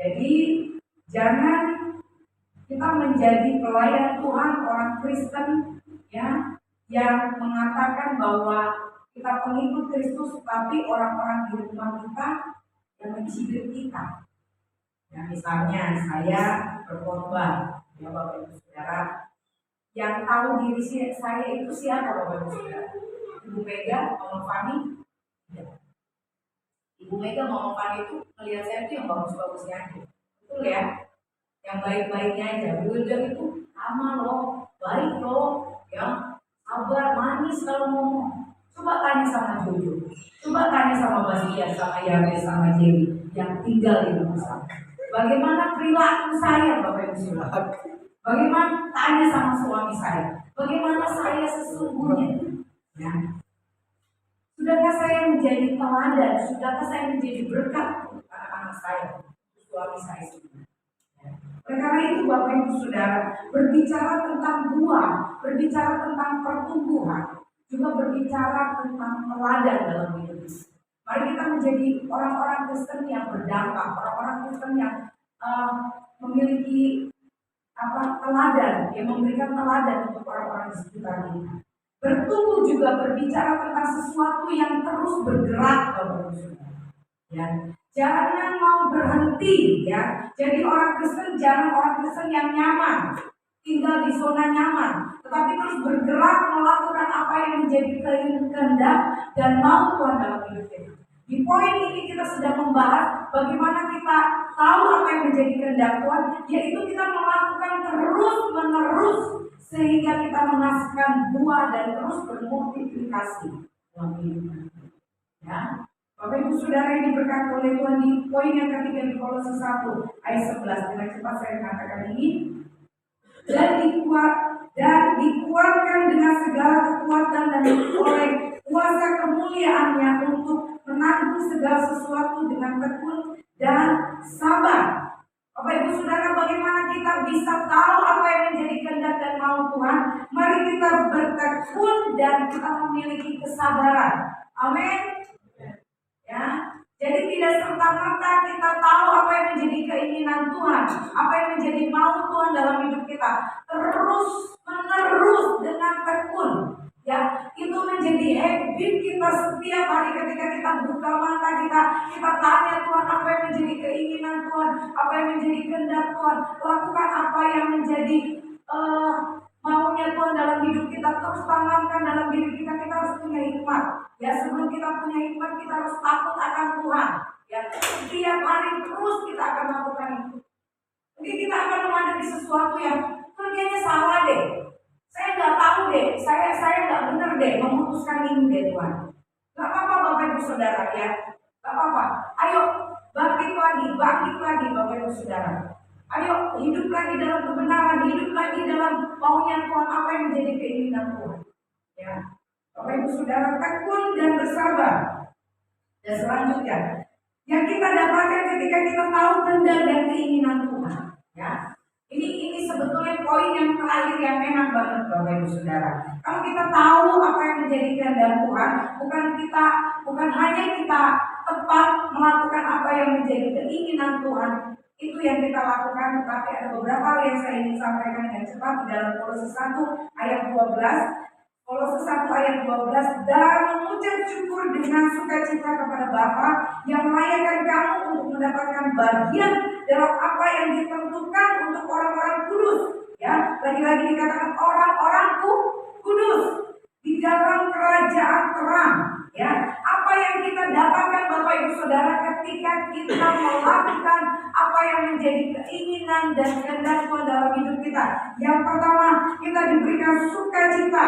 Jadi jangan kita menjadi pelayan Tuhan, orang Kristen, ya, yang mengatakan bahwa kita pengikut Kristus, tapi orang-orang di rumah kita yang mencibir kita. Ya, misalnya saya berkhotbah, ya Bapak Ibu Saudara, yang tahu diri saya itu siapa Bapak Ibu Saudara? Ibu Mega, Mama Fani? Ya. Ibu Mega, Mama Fani itu melihat saya itu yang bagus-bagusnya aja, betul ya? Yang baik-baiknya aja. Bunda itu sama loh, baik loh, ya, sabar, manis kalau ngomong. Coba tanya sama Jojo, coba tanya sama Bastian, sama Yame, sama Jerry yang tinggal di rumah saya. Bagaimana perilaku saya, Bapak Ibu Saudara? Bagaimana tanya sama suami saya? Bagaimana saya sesungguhnya? Ya. Sudahkah saya menjadi teladan? Sudahkah saya menjadi berkat untuk anak-anak saya, suami saya sendiri? Ya. Karena itu Bapak Ibu Saudara, berbicara tentang buah, berbicara tentang pertumbuhan, juga berbicara tentang teladan dalam hidup kita. Mari kita menjadi orang-orang Kristen yang berdampak, orang-orang Kristen yang memiliki teladan, yang memberikan teladan untuk orang-orang di sekitar kita. Bertumbuh juga berbicara tentang sesuatu yang terus bergerak, Bapak Ibu. Ya, jangan mau berhenti, ya. Jadi orang Kristen jangan orang Kristen yang nyaman, tinggal di zona nyaman, tetapi terus bergerak melakukan apa yang menjadi kehendak dan mau Tuhan dalam hidup kita. Di poin ini kita sedang membahas bagaimana kita tahu apa yang menjadi kehendak Tuhan, yaitu kita melakukan terus-menerus sehingga kita menghasilkan buah dan terus bermultiplikasi dalam hidup kita. Ya. Bapak Ibu Saudara yang diberkati oleh Tuhan, di poin yang ketiga di Kolose 1 ayat 11, dengan cepat saya mengatakan ini. Dan dikuatkan dengan segala kekuatan dan oleh kuasa kemuliaannya untuk menanggung segala sesuatu dengan tekun dan sabar. Bapak Ibu Saudara, bagaimana kita bisa tahu apa yang menjadi kehendak dan mau Tuhan? Mari kita bertekun dan kita memiliki kesabaran. Amin. Ya. Jadi tidak serta-merta kita tahu apa yang menjadi keinginan Tuhan, apa yang menjadi mau Tuhan dalam hidup kita. Terus-menerus dengan tekun. Ya, itu menjadi habit kita setiap hari ketika kita buka mata kita tanya Tuhan apa yang menjadi keinginan Tuhan, apa yang menjadi kehendak Tuhan, lakukan apa yang menjadi maunya Tuhan dalam hidup kita, terus tanamkan dalam diri kita. Kita harus punya hikmat. Ya, sebelum kita punya hikmat, kita harus takut akan Tuhan. Ya, setiap hari sesuatu yang kayaknya salah deh. Saya nggak tahu deh, saya nggak benar deh memutuskan ini deh Tuhan. Gak apa-apa Bapak Ibu Saudara ya, gak apa-apa. Ayo bangkit lagi Bapak Ibu Saudara. Ayo hidup lagi dalam kebenaran, hidup lagi dalam maunya Tuhan, apa yang menjadi keinginan Tuhan. Ya, Bapak Ibu Saudara, tekun dan bersabar. Dan selanjutnya, yang kita dapatkan ketika kita tahu kehendak dan keinginan Tuhan. Ya, ini sebetulnya poin yang terakhir yang enak banget Bapak Ibu Saudara. Kalau kita tahu apa yang menjadi kehendak Tuhan, bukan hanya kita tepat melakukan apa yang menjadi keinginan Tuhan, itu yang kita lakukan, tetapi ada beberapa hal yang saya ingin sampaikan dengan cepat di dalam Kolose 1 ayat 12. Kolose 1 ayat 12, dan mengucap syukur dengan sukacita kepada Bapa yang melayakkan kamu untuk mendapatkan bagian dalam apa yang ditentukan untuk orang-orang kudus. Ya, lagi-lagi dikatakan orang-orang kudus di dalam kerajaan terang. Ya, apa yang kita dapatkan Bapak Ibu Saudara ketika kita melakukan apa yang menjadi keinginan dan kehendak Tuhan dalam hidup kita. Yang pertama, kita diberikan sukacita.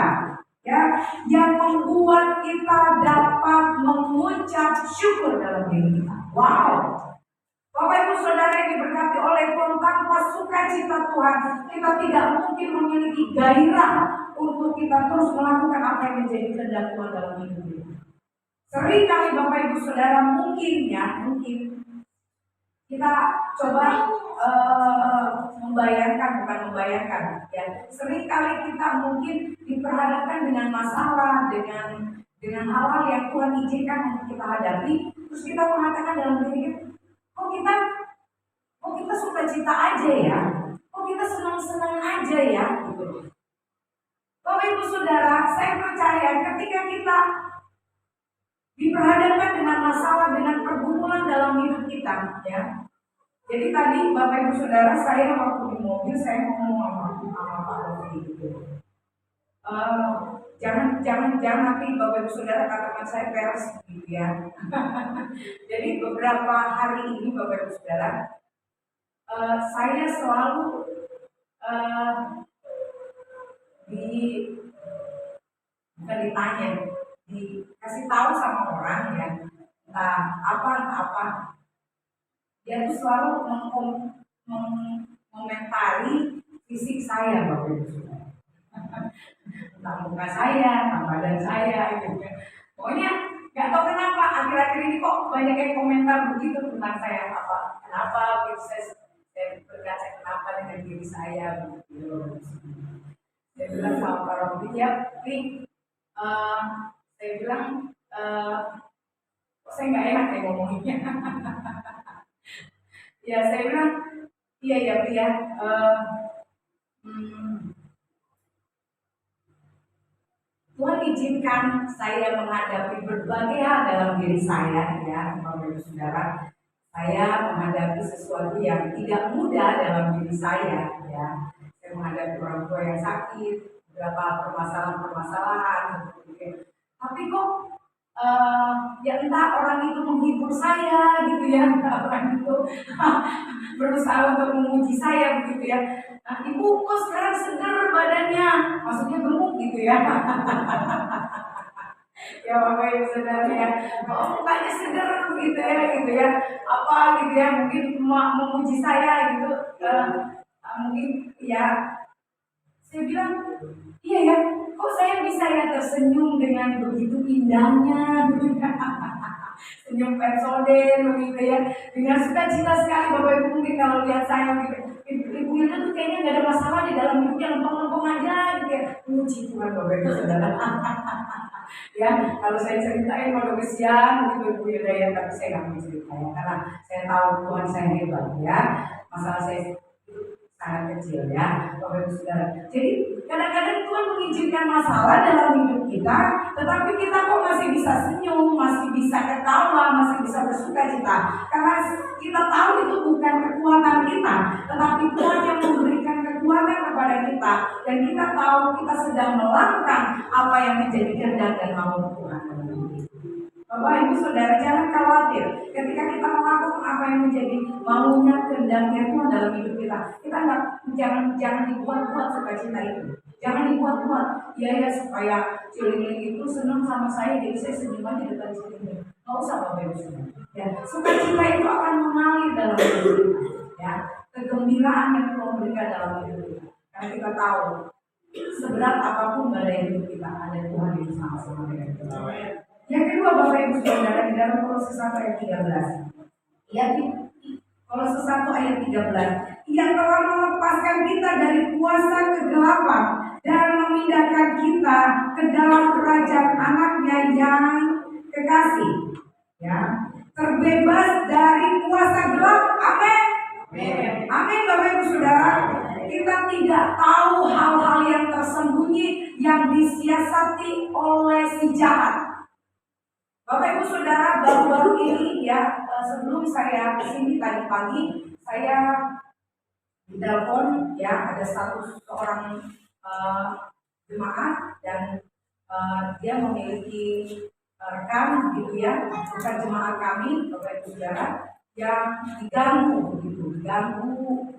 Ya, yang membuat kita dapat mengucap syukur dalam diri kita. Wow, Bapak Ibu Saudara yang diberkati oleh Tuhan, tanpa sukacita Tuhan, kita tidak mungkin memiliki gairah untuk kita terus melakukan apa yang menjadi kehendak Tuhan dalam hidup kita. Sering kali Bapak Ibu Saudara mungkin kita coba bukan membayangkan ya. Sering kali kita mungkin diperhadapkan dengan masalah, dengan hal-hal yang Tuhan izinkan untuk kita hadapi, terus kita mengatakan dalam diri kita, kok kita sukacita aja ya, kok kita senang-senang aja ya, gitu. Bapak Ibu Saudara, saya percaya ketika kita diperhadapkan dengan masalah, dengan pergumulan dalam hidup kita, ya. Jadi tadi Bapak Ibu Saudara, saya waktu di mobil saya ngomong sama Pak Rofi gitu. Jangan nanti Bapak Ibu Saudara katakan saya peres gitu ya. Jadi beberapa hari ini Bapak Ibu Saudara, saya selalu bukan ditanya, dikasih tahu sama orang ya, entah apa, dia tuh selalu mengomentari fisik saya Bapak Ibu Saudara. Entah muka saya, entah badan saya gitu. Pokoknya nggak tahu kenapa akhir-akhir ini kok banyak yang komentar begitu tentang saya, kenapa gitu, saya berkaca kenapa dengan diri saya begitu. Saya bilang sama Pak Robi, ya saya bilang kok saya nggak enak ya ngomongnya. Ya saya bilang iya ya, Tuhan izinkan saya menghadapi berbagai hal dalam diri saya ya Bapak Ibu Saudara. Saya menghadapi sesuatu yang tidak mudah dalam diri saya ya. Saya menghadapi orang tua yang sakit, beberapa permasalahan. Tapi kok ya entah orang itu menghibur saya gitu ya, orang itu berusaha untuk memuji saya begitu ya. Nah, ibu kok sekarang segar badannya, maksudnya gemuk gitu ya. Ya Bapak Ibu Saudara ya, mukanya segar gitu ya, apa gitu ya, mungkin memuji saya gitu, mungkin ya. Saya bilang, iya ya, kok saya bisa ya tersenyum dengan begitu indahnya, senyum pensoden begitu ya, dengan sukacita sekali Bapak Ibu. Mungkin kalau lihat saya gitu, Ibu Hilda tuh kayaknya nggak ada masalah di dalam hidupnya, lempeng-lempeng aja gitu ya. Puji Tuhan Bapak Ibu Saudara. Ya, kalau saya ceritain pada kesian gitu Ibu Hilda ya, tapi saya nggak mau ceritain karena saya tahu Tuhan saya hebat ya. Masalah saya sangat kecil ya Bapak Ibu Saudara. Jadi kadang-kadang Tuhan mengizinkan masalah dalam hidup kita, tetapi kita kok masih bisa senyum, masih bisa ketawa, masih bisa bersukacita, karena kita tahu itu bukan kekuatan kita, tetapi Tuhan yang memberikan kekuatan kepada kita, dan kita tahu kita sedang melakukan apa yang menjadi kehendak dan mau Tuhan. Bapak Bapak Ibu Saudara, jangan khawatir ketika kita melakukan apa yang menjadi maunya kehendaknya Tuhan dalam hidup kita. Kita jangan dibuat-buat sukacita itu. Jangan dibuat-buat. Ya supaya Ciling itu senang sama saya, jadi saya senyum aja depan Ciling. Nggak usah Bapak Ibu Saudara. Ya, sukacita itu akan mengalir dalam hidup kita. Ya, kegembiraan yang Tuhan berikan dalam hidup kita. Karena kita tahu seberat apapun badai hidup kita, ada Tuhan yang sama-sama dengan kita. Yang kedua Bapak Ibu Saudara, di dalam Kolose 1 ayat 13. Kolose 1 ayat 13. Ia telah melepaskan kita dari kuasa kegelapan dan memindahkan kita ke dalam kerajaan anaknya yang kekasih. Ya, terbebas dari kuasa gelap. Amin. Amin Bapak Ibu Saudara. Kita tidak tahu hal-hal yang tersembunyi yang disiasati oleh si jahat. Bapak Ibu Saudara, baru-baru ini ya, sebelum saya kesini tadi pagi, saya ditelepon ya, ada seorang jemaat dan dia memiliki rekan gitu ya, bukan jemaat kami Bapak Ibu Saudara, yang diganggu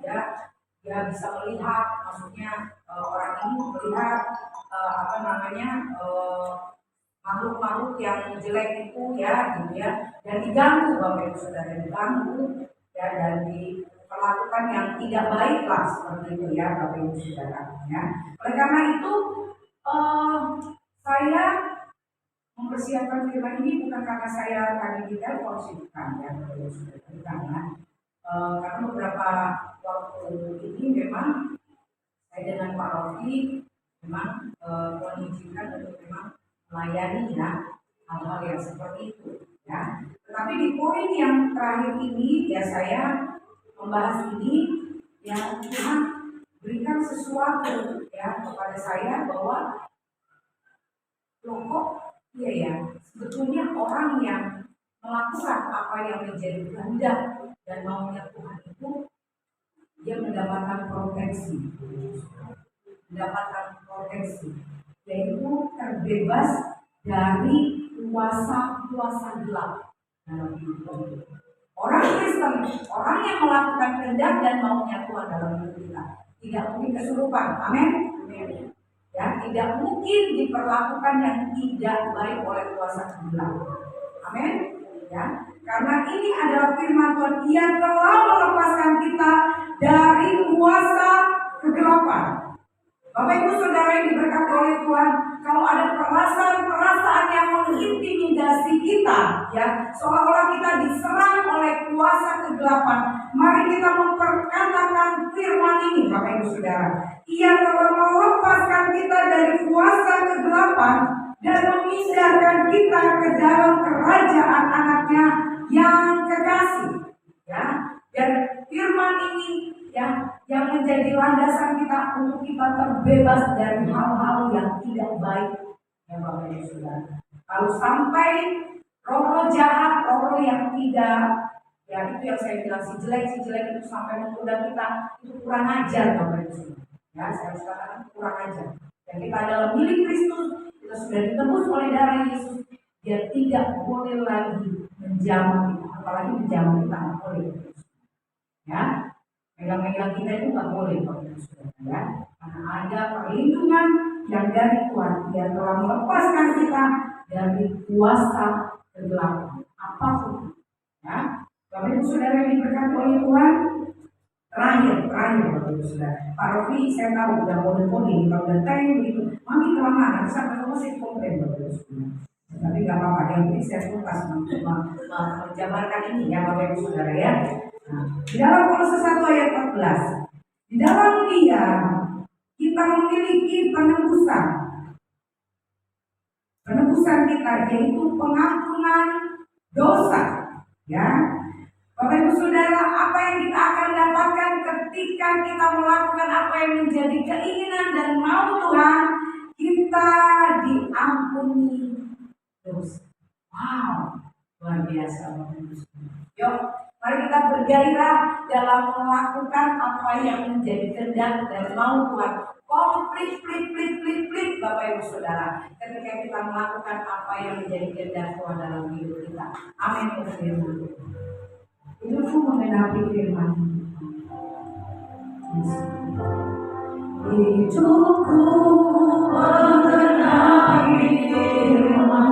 ya, dia bisa melihat, maksudnya orang ini melihat makhluk-makhluk yang jelek itu ya gitu ya, dan diganggu Bapak Ibu Saudara, diganggu ya, dan diperlakukan yang tidak baik lah seperti itu ya Bapak Ibu Saudara ya. Oleh karena itu saya mempersiapkan firman ini bukan karena saya tadi ditelepon sih, bukan ya Bapak Ibu Saudara, karena beberapa waktu ini memang saya dengan Pak Rofi memang mengizinkan untuk memang melayani ya hal-hal yang seperti itu ya. Tetapi di poin yang terakhir ini ya, saya membahas ini ya, Tuhan berikan sesuatu ya kepada saya bahwa loh kok iya ya, sebetulnya orang yang melakukan apa yang menjadi kehendak dan maunya Tuhan itu dia mendapatkan proteksi, yaitu terbebas dari kuasa-kuasa gelap dalam hidup kita. Orang Kristen, orang yang melakukan kehendak dan maunya Tuhan dalam hidup kita, tidak mungkin kesurupan. Amin. Ya, tidak mungkin diperlakukan yang tidak baik oleh kuasa gelap. Amin. Ya, karena ini adalah firman Tuhan, Ia telah melepaskan kita dari kuasa kegelapan. Bapak Ibu Saudara yang diberkati oleh Tuhan, kalau ada perasaan-perasaan yang mengintimidasi kita, ya, seolah-olah kita diserang oleh kuasa kegelapan, mari kita memperkatakan firman ini, Bapak Ibu Saudara. Ia telah melepaskan kita dari kuasa kegelapan dan memindahkan kita ke dalam kerajaan anaknya yang kekasih. Ya, dan firman ini ya, yang menjadi landasan kita untuk kita terbebas dari hal-hal yang tidak baik ya Bapak Ibu Saudara. Kalau sampai roh-roh jahat, roh-roh yang tidak ya, itu yang saya bilang si jelek itu sampai menggoda kita, itu kurang ajar Bapak Ibu Saudara. Ya, saya harus katakan kurang ajar. Dan kita adalah milik Kristus, kita sudah ditebus oleh darah Yesus. Dia tidak boleh lagi menjamah kita, apalagi menjamah kita nggak boleh. Ya, megang-megang kita itu nggak boleh Bapak Ibu Saudara ya, karena ada perlindungan yang dari Tuhan. Dia telah melepaskan kita dari kuasa kegelapan apapun. Ya, Bapak Ibu Saudara yang diberkati oleh Tuhan. Terakhir Bapak Ibu Saudara, Pak Rofi saya tahu udah kode-kode, kalau udah time begitu, mami kelamaan, nanti sampai kamu saya komplain Bapak Ibu Saudara. Tapi nggak apa-apa, yang penting saya tuntas menjabarkan ini ya Bapak Ibu Saudara ya. Nah, di dalam Kolose 1 ayat 14, di dalam Dia kita memiliki penebusan kita, yaitu pengampunan dosa. Ya, Bapak Ibu Saudara, apa yang kita akan dapatkan ketika kita melakukan apa yang menjadi keinginan dan mau Tuhan, kita diampuni dosa. Wow, luar biasa Bapak Ibu Saudara. Yuk, Mari kita bergairah dalam melakukan apa yang menjadi kehendak dan mau Tuhan. Komplit Bapak Ibu Saudara. Ketika kita melakukan apa yang menjadi kehendak Tuhan dalam hidup kita. Amin. Hidupku mengenapi firman. Hidupku mengenapi firman.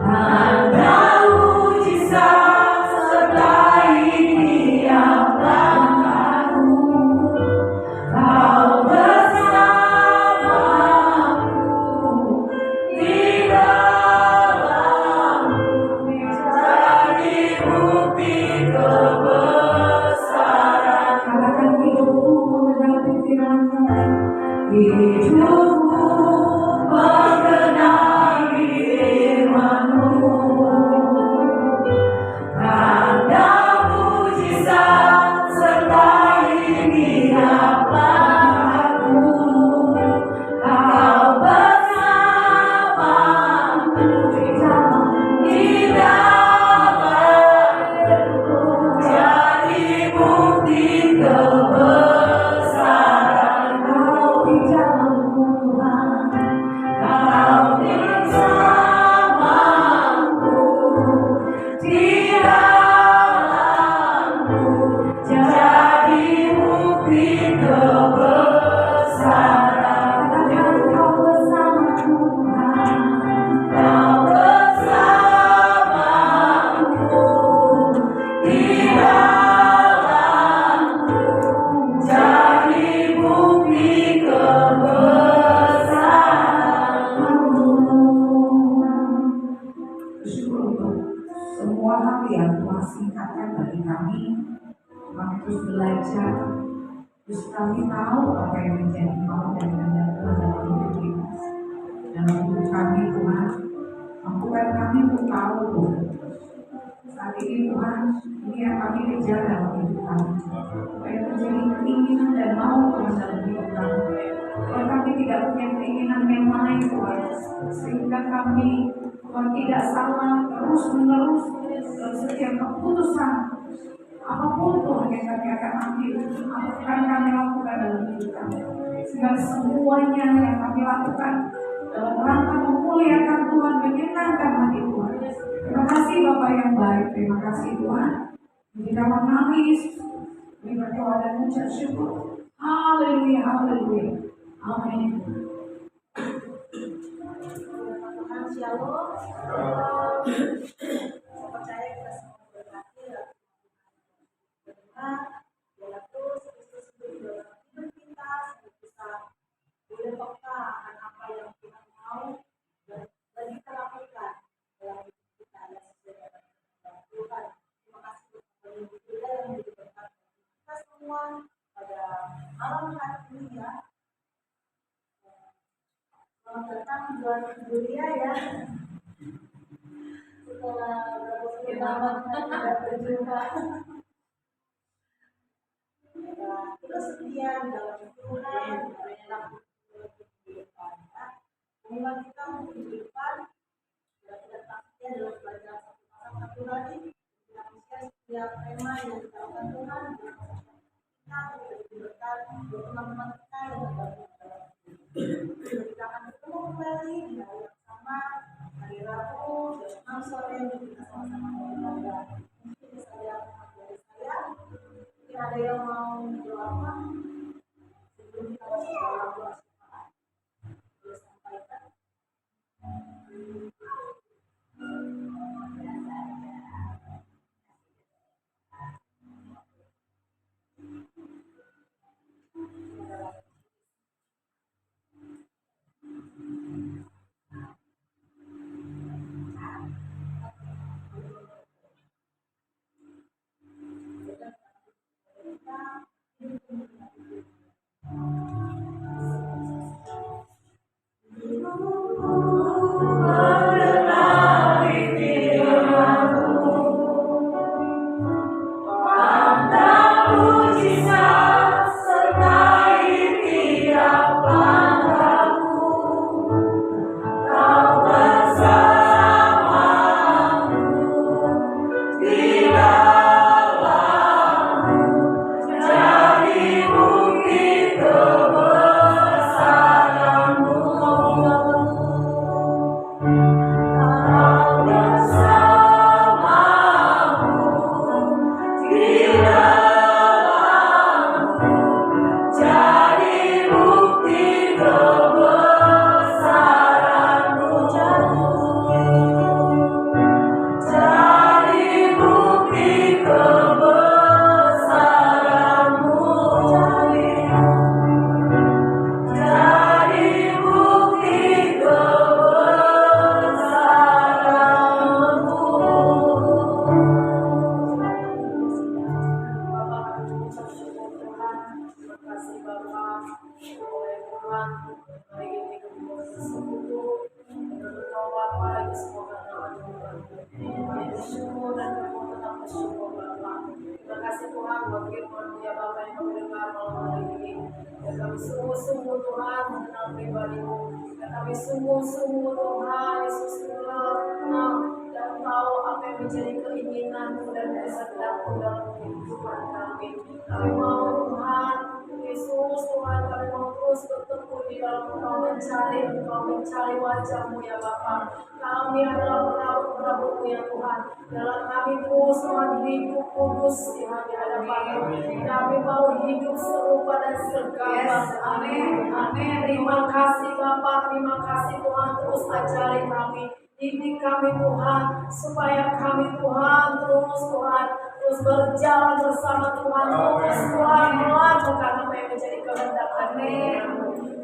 Tanda mujizat sertai tiap langkahku. Kau bersamaku di dalamku, jadi bukti kebesaran. Katakan hidupku mengenapi firman-Mu. Hidupku mengenapi firman-Mu. Tanda mujizat sertai tiap langkahku. Kau bersamaku di dalamku, jadi bukti kebesaran. Kau di dalamku Tuhan, Kau bersamaku di dalamku, jadi bukti kebesaran. Katakan Kau bersama Tuhan, Kau bersamaku di dalamku, jadi bukti kebesaran-Mu. Bersyukur untuk semua hal yang Tuhan singkatkan bagi kami. Kami terus belajar, terus kami tahu apa yang menjadi mau dan kehendak Tuhan dalam hidup kita. Dalam hidup kami Tuhan, mampukan kami untuk tahu Tuhan. Saat ini Tuhan, ini yang kami kejar dalam hidup kami. Supaya menjadi keinginan dan mau Tuhan dalam hidup kami. Tuhan, kami tidak punya keinginan yang lain Tuhan, sehingga kami Tuhan tidak salah terus menerus dalam setiap keputusan apapun Tuhan yang kami akan ambil, akan kami lakukan dalam hidup kami. Segala semuanya yang kami lakukan dalam rangka memuliakan Tuhan, menyenangkan hati Tuhan. Terima kasih Bapak yang baik, terima kasih Tuhan. Di dalam nama Yesus, kami berdoa dan mengucap syukur. Haleluya, haleluya. Amin. Tuhan Shalom. Saya percaya kita semua berkati karena biarlah terus Kristus hidup di dalam hidup kita sehingga bisa boleh peka akan apa yang Tuhan mau dan kita lakukan dalam hidup kita ya sesuai dengan kehendak Tuhan. Terima kasih untuk penyembuh kita yang menjadi berkat kita semua pada malam hari ini ya. Selamat datang buat Julia ya. Setelah berapa puluh tahun tidak berjumpa. Kita setia dalam Tuhan, kita di depan. Memang kita untuk di depan, kita takutnya dalam belajar satu hari. Kita bisa setiap tema yang kita lakukan Tuhan, kita berkat untuk teman-teman kita yang bergabung dalam kita akan ketemu kembali di hari yang sama hari Rabu jam 6 sore kita sama-sama beribadah. Mungkin saya dari saya, mungkin ada yang mau doa apa sebelum kita masuk dalam doa syafaat. Boleh sampaikan. Kita Tuhan. Hari ini kami bersekutu dengan Engkau Bapa, ini semua karena Tuhan. Kami bersyukur dan kami tetap bersyukur Bapa. Terima kasih Tuhan buat firman-Mu ya Bapa yang kami dengar malam hari ini. Dan kami sungguh-sungguh Tuhan mengenal pribadi-Mu. Dan kami sungguh-sungguh Tuhan Yesus mengenal dan tahu apa yang menjadi keinginan-Mu dan kehendak-Mu dalam kehidupan kami. Kami mau Tuhan Yesus, Tuhan kami mau terus bertekun di dalam Engkau mencari wajah-Mu ya Bapa. Kami adalah perabot-perabot-Mu ya Tuhan. Dalam kami terus Tuhan hidup kudus di hadapan-Mu. Kami mau hidup serupa dan segambar. Amin. Amin. Terima kasih Bapa, terima kasih Tuhan, terus ajari kami. Didik kami Tuhan, supaya kami Tuhan terus berjalan bersama Tuhan, terus Tuhan melakukan apa yang menjadi kehendak kami.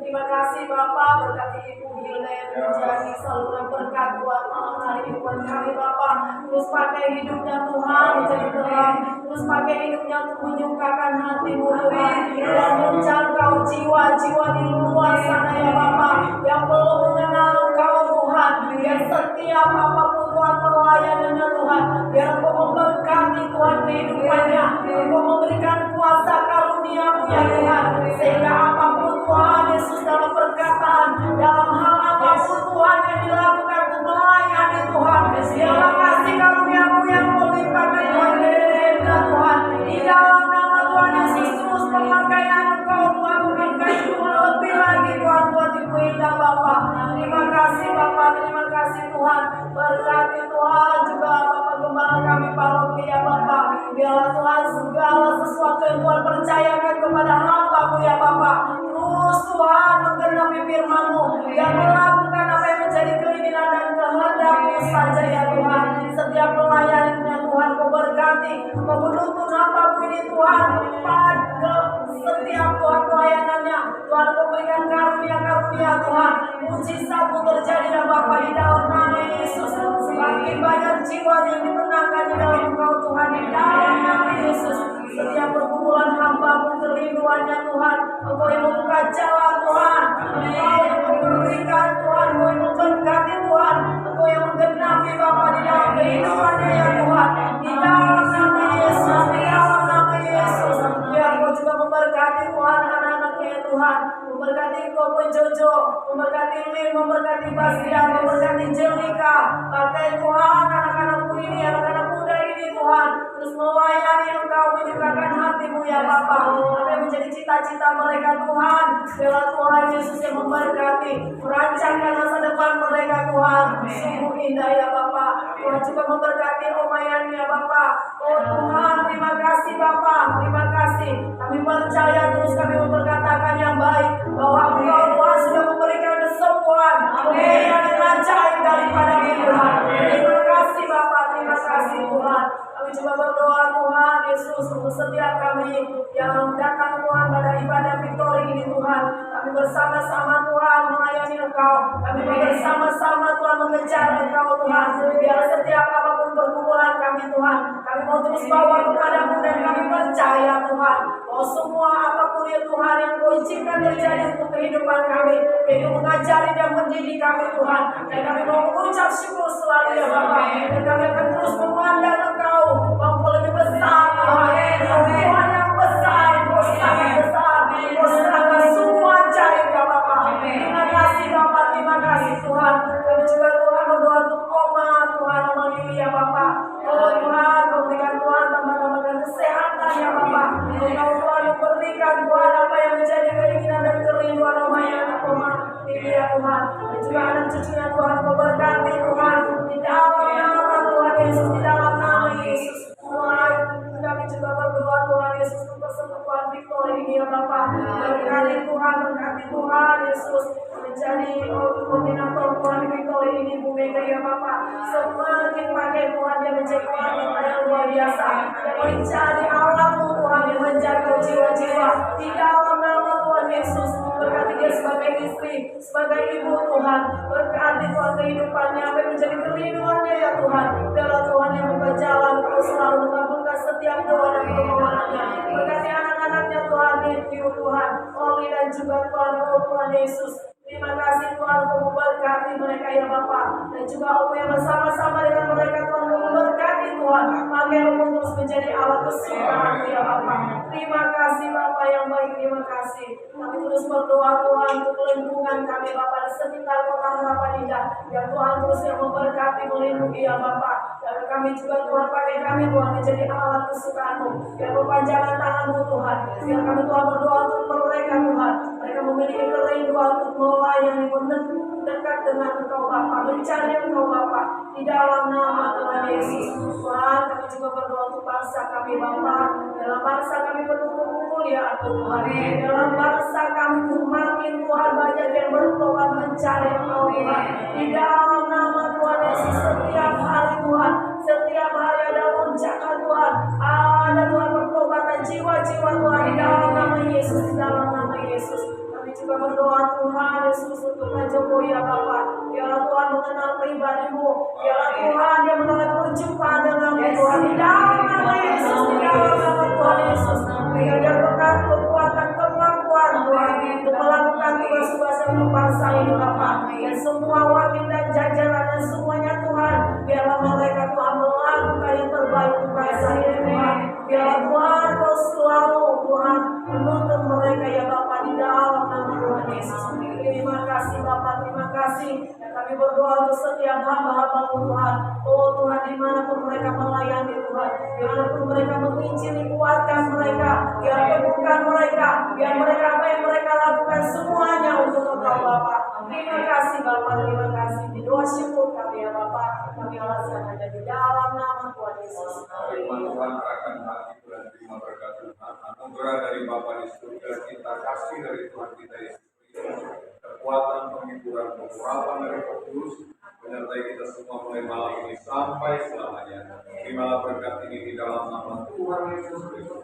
Terima kasih Bapak, berkati Ibu Hilda yang menjadi saluran berkat buat malam hari ini buat kami Bapak. Terus pakai hidupnya Tuhan menjadi terang, terus pakai hidupnya untuk menyukakan hati-Mu Tuhan, dan menjangkau jiwa-jiwa di luar sana ya Bapak, yang belum mengenal Engkau Tuhan. Biar setiap apapun Tuhan pelayanannya Tuhan, biar Engkau memberkati Tuhan kehidupannya, Engkau memberikan kuasa karunia-Mu ya Tuhan, sehingga apapun Tuhan Yesus dalam perkataan, dalam hal apapun Tuhan yang dilakukan untuk melayani Tuhan, biarlah kasih karunia-Mu yang melimpahkan Tuhan kehidupan Tuhan, di dalam nama Tuhan Yesus. Terus pemakaian Engkau Tuhan, memakai Tuhan lebih lagi Tuhan buat Ibu Indah Bapak. Terima kasih Bapak, terima kasih Tuhan, berkati Tuhan juga Bapak Gembala kami paroki ya Bapak. Biarlah Tuhan segala sesuatu yang Tuhan percayakan kepada hamba-Mu ya Bapak, terus Tuhan menggenapi firman-Mu yang melakukan apa yang menjadi keinginan dan kehendak-Mu saja ya Tuhan. Setiap pelayanannya Tuhan Kau berkati, Kau menuntun hamba-Mu ini Tuhan pada setiap Tuhan pelayanannya, Tuhan Kau berikan karunia-karunia Tuhan, mujizat-Mu terjadi ya Bapak di dalam nama Yesus. Semakin banyak jiwa yang dimenangkan di dalam Engkau Tuhan, di dalam nama Yesus. Setiap pergumulan hamba-Mu, kerinduannya Tuhan, Engkau yang membuka jalan Tuhan, Engkau yang memberikan Tuhan, Engkau yang memberkati Tuhan, Engkau yang menggenapi Bapa di dalam kehidupannya ya Tuhan, di dalam nama Yesus, di dalam nama Yesus. Biar Engkau juga memberkati Tuhan anak-anaknya ya Tuhan, memberkati Engkau Jojo, memberkati Lin, memberkati Bastian, memberkati Jelika. Pakai Tuhan anak-anakku ini, anak-anak muda ini Tuhan, terus melayani Engkau, menyukakan hati-Mu ya Bapa. Apa yang menjadi cita-cita mereka Tuhan, biarlah Tuhan Yesus yang memberkati, merancangkan masa depan mereka Tuhan. Sungguh indah ya Bapa. Tuhan juga memberkati Omayan ya Bapa. Oh Tuhan, terima kasih Bapa, terima kasih. Kami percaya terus kami memperkatakan yang baik, bahwa Engkau Tuhan sudah memberikan kesembuhan, pemberian yang ajaib daripada Tuhan. Terima kasih Bapa, terima kasih Tuhan. Kami juga berdoa Tuhan Yesus untuk setiap kami yang datang Tuhan pada ibadah Victory ini Tuhan. Kami bersama-sama Tuhan melayani Engkau. Kami bersama-sama Tuhan mengejar Engkau Tuhan. Biar setiap apapun pergumulan kami Tuhan, kami mau terus bawa kepada-Mu dan kami percaya Tuhan, bahwa semua apapun ya Tuhan yang Kau izinkan terjadi untuk kehidupan kami, itu mengajari dan mendidik kami Tuhan. Dan kami mau mengucap syukur selalu ya Bapak. Dan kami akan terus memandang Engkau, Engkau lebih besar Tuhan. Tuhan yang besar, Engkau sangat besar, Engkau sangat semua ajaib ya Bapak. Terima kasih Bapak, terima kasih Tuhan. Kami juga Tuhan berdoa untuk Oma Tuhan, Oma Lili ya Bapak. Oh Tuhan, memberikan Tuhan tambah-tambahkan kesehatan ya Bapak. Engkau Tuhan memberikan Tuhan apa yang menjadi keinginan dan kerinduan Oma ya Oma Lili ya Tuhan. Dan juga anak cucunya Tuhan, Kau berkati Tuhan. Di dalam nama Tuhan Yesus, di dalam nama Yesus. Tuhan, kami juga berdoa Tuhan Yesus untuk kesembuhan Victory ini ya Bapak. Berkati Tuhan Yesus menjadi koordinator Tuhan Victory ini Bu Mega ya Bapak. Semakin pakai Tuhan dia menjadi wanita yang luar biasa, yang mencari alam-Mu Tuhan, yang menjaga jiwa-jiwa di dalam nama Tuhan Yesus. Berkati dia sebagai istri, sebagai ibu Tuhan. Berkati Tuhan kehidupannya, apa yang menjadi kerinduannya ya Tuhan. Biarlah Tuhan yang buka jalan, Kau selalu mengabulkan setiap doa dan permohonannya. Berkati anak-anaknya Tuhan, Matthew Tuhan, Oli dan juga Tuhan, oh Tuhan Tuhan Yesus. Terima kasih Tuhan untuk memberkati mereka ya Bapak. Dan juga Om yang bersama-sama dengan mereka Tuhan untuk memberkati Tuhan. Pakai Om terus menjadi alat kesukaan ya Bapak. Terima kasih Bapak yang baik, terima kasih. Kami terus berdoa Tuhan untuk lingkungan kami Bapak di sekitar kota Harapan Indah. Ya Tuhan terus yang memberkati, melindungi ya Bapak. Dan kami juga Tuhan pakai kami Tuhan menjadi alat kesukaan-Mu. Ya perpanjangan tangan-Mu Tuhan. Biar kami Tuhan berdoa untuk mereka Tuhan. Mereka memiliki kerinduan untuk melayani, mendekat dengan Engkau Bapa, mencari Engkau Bapa di dalam nama Tuhan Yesus. Tuhan, kami juga berdoa untuk bangsa kami Bapa. Dalam bangsa kami penuh kemuliaan Tuhan. Dalam bangsa kami semakin Tuhan banyak yang bertobat mencari Engkau Tuhan. Di dalam nama Tuhan Yesus setiap hari Tuhan, setiap hari ada lonjakan Tuhan. Ada Tuhan pertobatan jiwa-jiwa Tuhan di dalam nama Yesus, di dalam nama Yesus. Kami juga berdoa Tuhan Yesus untuk Pak Jokowi ya Bapak. Biarlah Tuhan mengenal pribadi-Mu. Biarlah Tuhan dia mengenal perjumpaan dengan-Mu Tuhan. Di dalam nama Yesus, di dalam nama Tuhan Yesus. Biar dia berkat kekuatan kemampuan Tuhan untuk melakukan tugas-tugas untuk bangsa ini Bapak. Dan semua wakil dan jajaran dan semuanya Tuhan. Biarlah mereka Tuhan melakukan yang terbaik untuk bangsa ini Tuhan. Biarlah Tuhan Kau selalu Tuhan menuntun mereka ya Bapak di dalam nama Tuhan Yesus. Terima kasih Bapak, terima kasih. Dan kami berdoa untuk setiap hamba-hamba-Mu Tuhan. Oh Tuhan, dimanapun mereka melayani Tuhan, dimanapun mereka menginjili, kuatkan mereka, biar teguhkan mereka, biar mereka apa yang mereka lakukan semuanya untuk Engkau Bapak. Terima kasih Bapak, terima kasih. Di doa syukur kami ya Bapak, kami alaskan hanya di dalam nama Tuhan Yesus. Firman Tuhan akan hati dan terima berkat Tuhan. Anugerah dari Bapa di surga, cinta kasih dari Tuhan kita Yesus Kristus, kekuatan penghiburan, pengurapan dari Roh Kudus, menyertai kita semua mulai malam ini sampai selamanya. Terimalah berkat ini di dalam nama Tuhan Yesus Kristus.